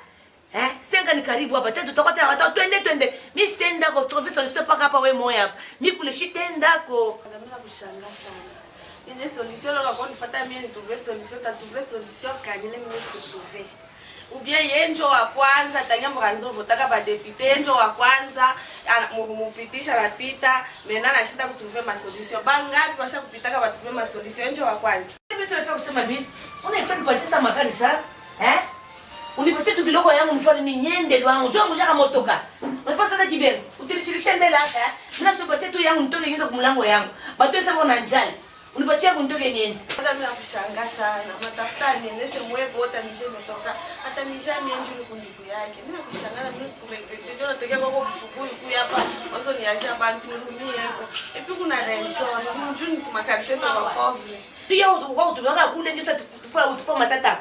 Senga ni karibu hapa. Tatu tutakwata watu twende. Mimi sitenda ko trouver solution paka hapa wewe moya hapa. Mimi kule shitenda ko. Mimi nakushangaa sana. Ile solution là quand fata mimi ni trouver solution, ta trouver solution kanile mimi trouver. Ou bien yenjo wa kwanza tanya mwanzo votaka ba député yenjo wa kwanza mupitisha napita mena nashinda kutrouver ma solution. Bangapi basha kupitaka ba trouver ma solution yenjo wa kwanza. Mimi tunafaa kusema hivi. Unaifanya kupatisa magari sana? Unipatie tu kiloko yangu nifanye ni nyende lwangu. Njoo mjaka motoka. Unafanya sasa kibero. Utilishirikisha mbele hapa. Mimi nasipatie tu yangu nitoke niende kwa mlango yangu. Batu sasa wana njali. Unipatia kunitoke nyende. Hata mimi nakushangaa sana. Matafuta niendeshe mwebo hata nije metoka. Hata nije mienju ni kundiku yake. Mimi nakushangaa mimi kumekete natokea kwa kusubuhi ku hapa. Wazo ni aje bantu nirumie hapo. Epi kuna raison. Mjuni tumakarite to kwa pauvre. Pia utumaka kule ndio tufa matata.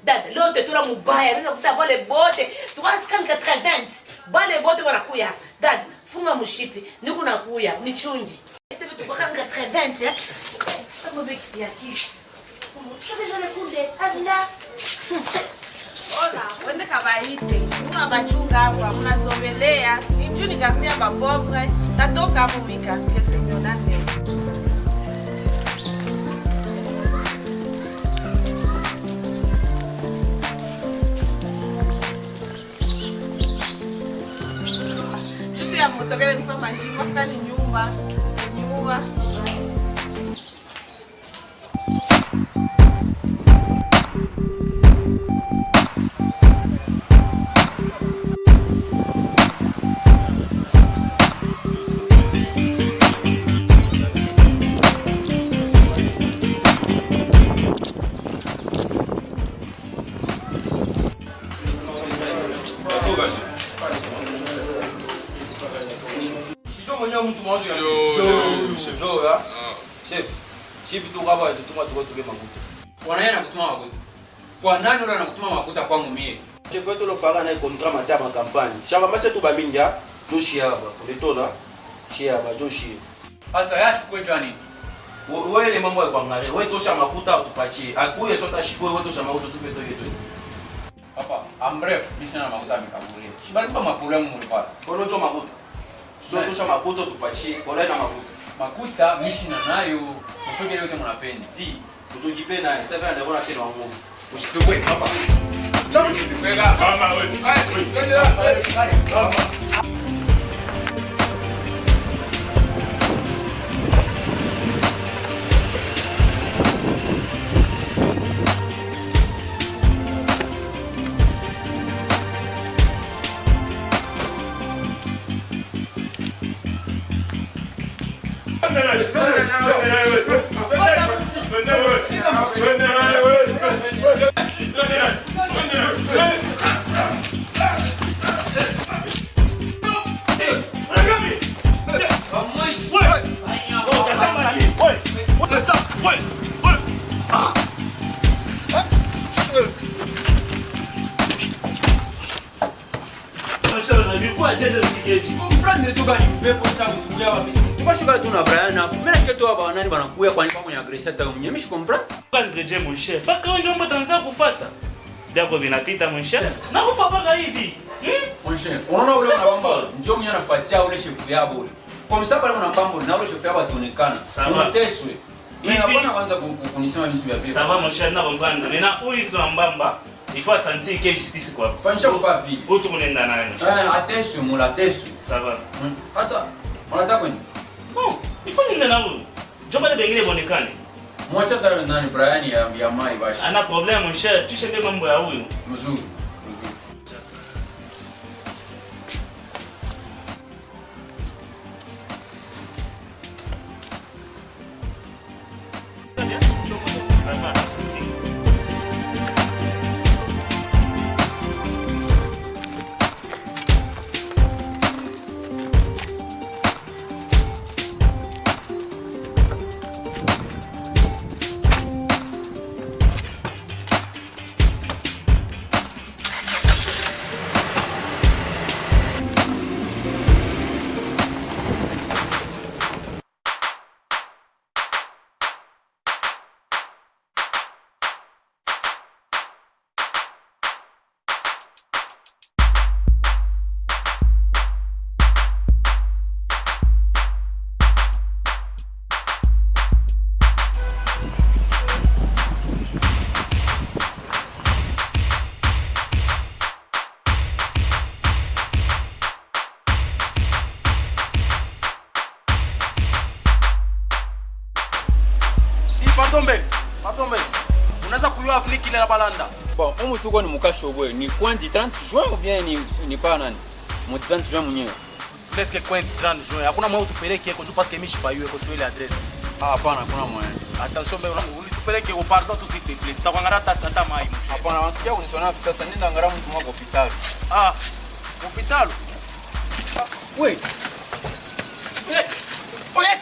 Dada, leo tetura mubaya. Ndio kuta bale bote. Tukasikan 80. Bale bote wanakuya. Dada, funga mshipi. Niko nakuya, nichunge. Tukaka 80 kama beki yake. Tukabeza kunde avila. Ona, wende kabaite. Una bachunga hapa, mnazomelea. Injuni quartier ba pauvre, tatoka hapo mi quartier tumeona leo. Kitu ya motokele ni fama maji, mafuta ni nyumba. Mtu mmoja chef tu kama tutuma tukotoke makuta. Wanaenda kutuma makuta. Kwa nani ule anakutuma makuta kwangu mimi? Chef wetu lo fanga na contrat matama campagne. Chama basi tu baminja doshi hapa. Kulitola shia ba doshi. Sasa yashi kwetu nini? Wewe ile mambo ya kuangalia. Wewe tosha makuta utupatie. Akuye sota shikwe wewe tosha makuta tupe to yetu. Papa, ambref, mimi sina makuta mikaburia. Shibali pa maproblemu mulipata. Bolo cho makuta. Sio tosha makuta tupatie. Bolo na makuta. Makuta mishina nayo. Mfike yote mnapenda. Ti, utujipenda sasa ndio bora sina wangu. Usikwe hapa. Sabu tukweka mama wewe. Kama. Wanakuya kwa nini aggressive ta mnyemi je comprends pas ndreje mon cher paka onjo mbo tanza kufuata ndako vinapita mon cher na kufa paka hivi mon cher unaona ule unabamba njoo mnyana nafuatia ule chef yabo ule kwa msapa pale unabamba na ule chef yabo atonekana unateswe Mimi napona kwanza kunisema vitu vya pesa. Ça va mon cher na bambanda. Maintenant huyu tu mbamba. Il faut sentir que justice quoi. Fanisha kupa vi. Utu mnenda naye. Attention, mon attention. Ça va. Asa, unataka kwenda? Bon, il faut nenda na huyu. Jomba de bengine bonekane. Mwacha tarehe nani Brian ya mai bashi. Ana problème mon cher, tu sais mambo ya huyu. Mzuri. Ça va, c'est Patombe. Unaweza kuyua Afrika ile la balanda. Bon, umu tuko ni mukasho bwe. Ni kwandi 30 juin ou bien ni pa nani? Mo 30 juin mwenyewe. Presque kwandi 30 juin. Hakuna mwe utupeleke kwa tu parce que mimi shipayo kwa shule adresse. Ah, hapana kuna mwe. Attention mbele ulitupeleke au pardon tu s'il te plaît. Takwangara tata mai mshe. Hapana, wanakuja kunisona sasa nenda ngara mtu mwako hospitali. Ah, hospitali. Wait.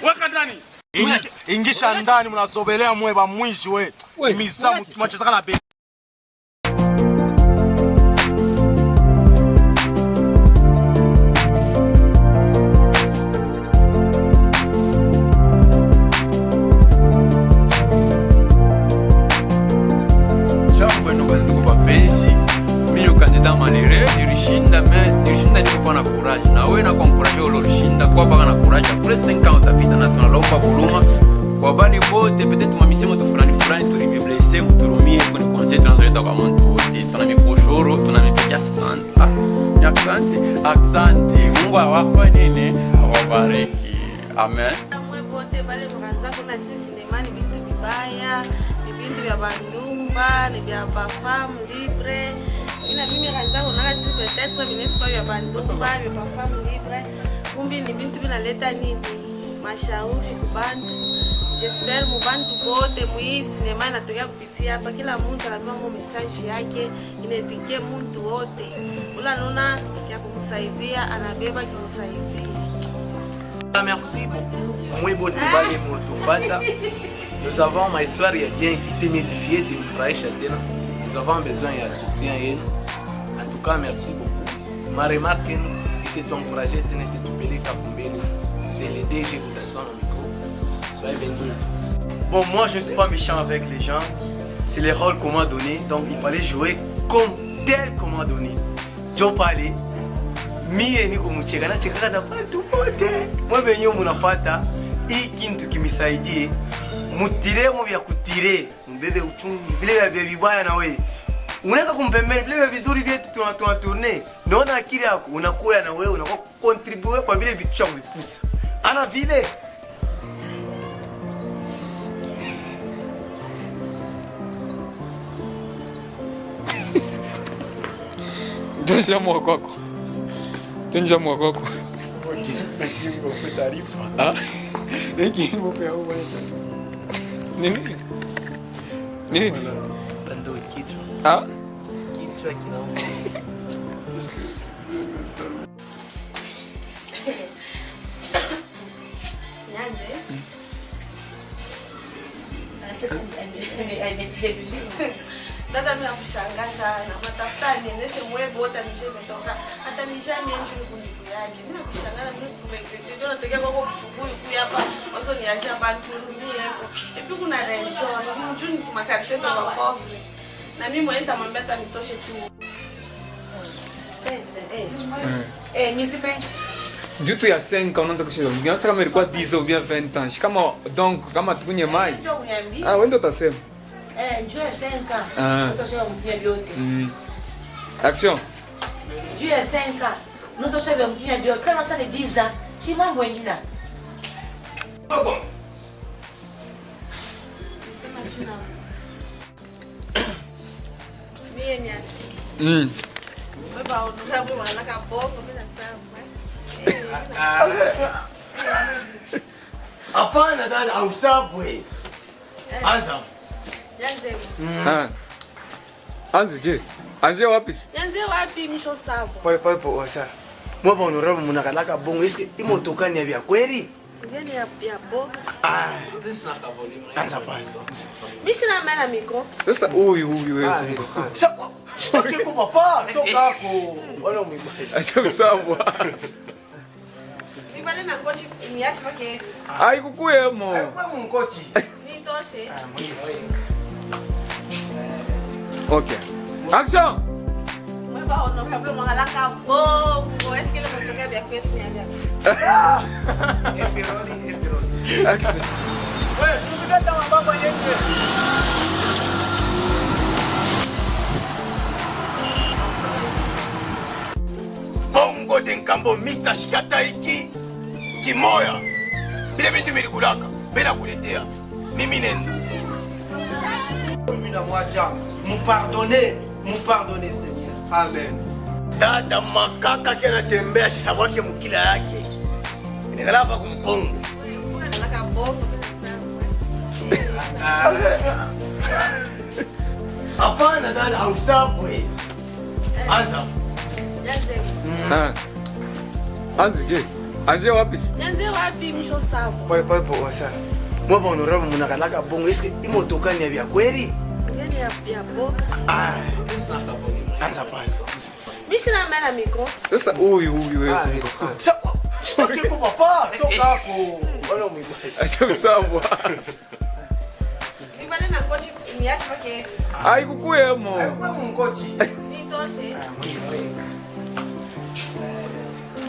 Weka ndani. Ingisha ndani mnasobelea mweba mwishi we. Mizamu tunachezaka na beki. Jambo ndo bali tuko bapenzi. Mimi ni kandida malere, nilishinda niko na courage. Na wewe na kwa courage ulishinda kwa paka na courage. Après 5 ans utapita na tunalomba buluma. Kwa bali bote peut-être mamisemo tu fulani turi blessé muturumie kwa conseil tunazoleta kwa mtu wote. Tuna mikoshoro, tuna mipigia 60. Ah, asante. Mungu awafanye nini? Awabariki. Amen. Mwe bote bale mwanza kuna sinema ni bintu bibaya, ni bintu vya bandumba, ni vya parfum libre. Mimi kanza kuna sisi peut-être vinesi kwa vya bandumba, vya parfum libre. Kumbi ni bintu vinaleta nini? Mashauri kubantu. J'espère mubantu bote mwi sinema inatokea kupitia hapa, kila mtu anapewa message yake, inetike mtu wote. Ula nuna ya kumsaidia anabeba kimsaidia. Merci beaucoup. Moi bon tubali murtufata. Nous avons ma histoire est bien été modifiée de mfurahisha tena. Nous avons besoin de soutien yenu. En tout cas merci beaucoup. Ma remarque était encouragée tena tetupeleka kumbele. C'est le DG Kudasson au micro. Soyez bienvenus. Bon, moi je ne suis pas méchant avec les gens. C'est les rôles qu'on m'a donné, donc il fallait jouer comme tel qu'on m'a donné. Joe Palé, mie niko mcheka na cheka na bantu bote. Mwe benyo munafata hii kintu kimisaidie. Mutire mu vya kutire, mbebe uchungu, bile vya vibaya na wewe. Unaweza kumpembeni vile vizuri vyetu tunatourner. Naona akili yako unakuwa na wewe unakuwa contribuer kwa vile vitu changu vipusa. Ana vile Tunja mwa kwako. Tunja mwa kwako. Okay, lakini kwa taarifa. Ah. Niki mpea huko. Nini? Nini? Tando kichwa. Ah? Kichwa kinauma. Nyanze. Dada mimi nakushangaa sana. Matafuta niendeshe mwebo wote nimetoka. Hata nishani nje kundiku yake. Mimi nakushangaa mimi kuregrete. Ndio natokea kwako kusubuhi kuya hapa. Wazo ni acha bantu nirudie hapo. Epi kuna raison. Mjuni tumakarite kwa coffre. Na mimi mwenda mwambia hata nitoshe tu. Pesa mimi sipe. Jutu ya 5 unaanza kushika. Ungeanza kama ilikuwa 10 ou bien 20 ans. Kama tukunye mai. Ah, wewe ndio utasema. Njoo ya 5 Ah. unatosha mkunya vyote. Action. Njoo ya 5 unatosha mkunya vyote. Kama sasa ni 10 si mambo mengine. Sema shina. Mie ni ati. Baba unabu wanaka bongo bila sababu. Hapana dada, ausabwe. Anza. Yanze. Anze je. Anze wapi? Yanze wapi misho sabo? Pole pole po wasa. Mwaba honorable munakalaka bongo iske imotokani ya vya kweli? Ngeni ya bongo. Anza kwanza. Mishina mera miko. Sasa huyu wewe. Soke ko papa, toka ko. Wala mwibashi. Acha kusabwa. Nivale na kochi miachi pake. Ai kukuyemo. Kwa mkochi. Ni toshe. Okay. Action. Mwaba honorable mwangalaka bongo. Eske le motoka vya kweli ni ya. Epironi. Action. Wewe, tukikata mababa yetu. Bongo denkambo Mr. Shikata iki kimoya bile bintu miligulaka bela kuletea mimi nenda mimi namwacha mupardonne Seigneur. Amen. Dada makaka kinatembea shisa wake mkila yake inagalapa kumpongo Mwangalaka bongo bila sababu. hapana dada, ausabwe. Anza. Yanze. Anze je. Anze wapi? Yanze wapi misho sabo? Pole pole po wasa. Mwaba honorable munakalaka bongo iske imotokani ya vya kweli? Ngeni ya bongo. Anza kwanza. Mishina mera miko. Sasa huyu wewe. Soke ko papa, toka ko. Wala mwibashi. Acha kusabwa. Nivale na kochi miachi pake. Ai kukuyemo. Kwa mkochi. Ni toshe.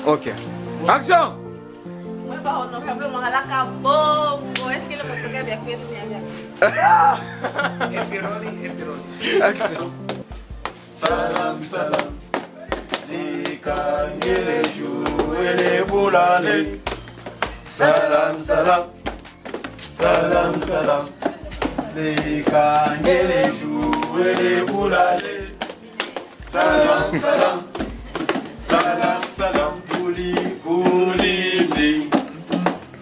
Okay. Action. Mwaba honorable mwangalaka bongo. Eske le motoka vya kweli ni ya. Epironi. Action. Salam salam. Likangele juele bulale. Salam salam. Salam salam. Likangele juele bulale. Salam salam. Salam salam puli pulinde.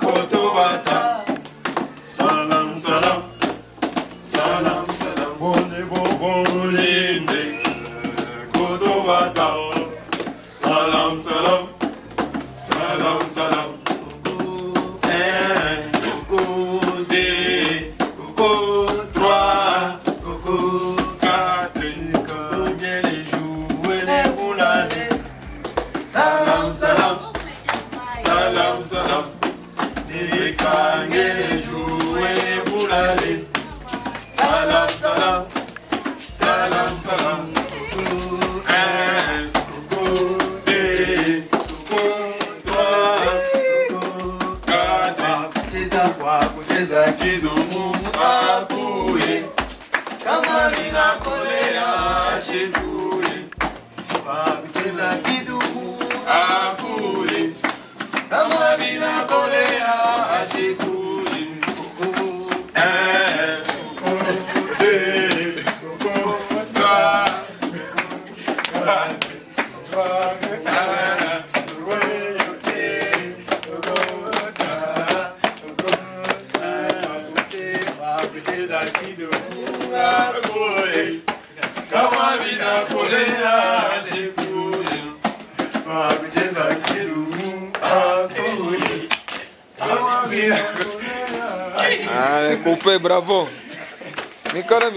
Kotobata. Salam salam. Salam salam bole bolinde. Kotobata. Salam salam. Salam salam. Coucou 2, coucou 3, coucou 4. Combien les jours et les boulades. Salam salam. Salam salam. Les cannes et les jours et les boulades. Salam salam. Salam salam. Coucou 1, coucou 2, coucou 3, coucou 4. Kucheza kwa kucheza kidumu akuye kama vinakolea sheturi. Kucheza kidumu akuye kama vinakolea sheturi. Coucou 1, coucou 2, coucou 3, 4, kama vinakolea sheturi. Kucheza kidumu akuye kama vinakolea. Coupe, bravo. Mikono.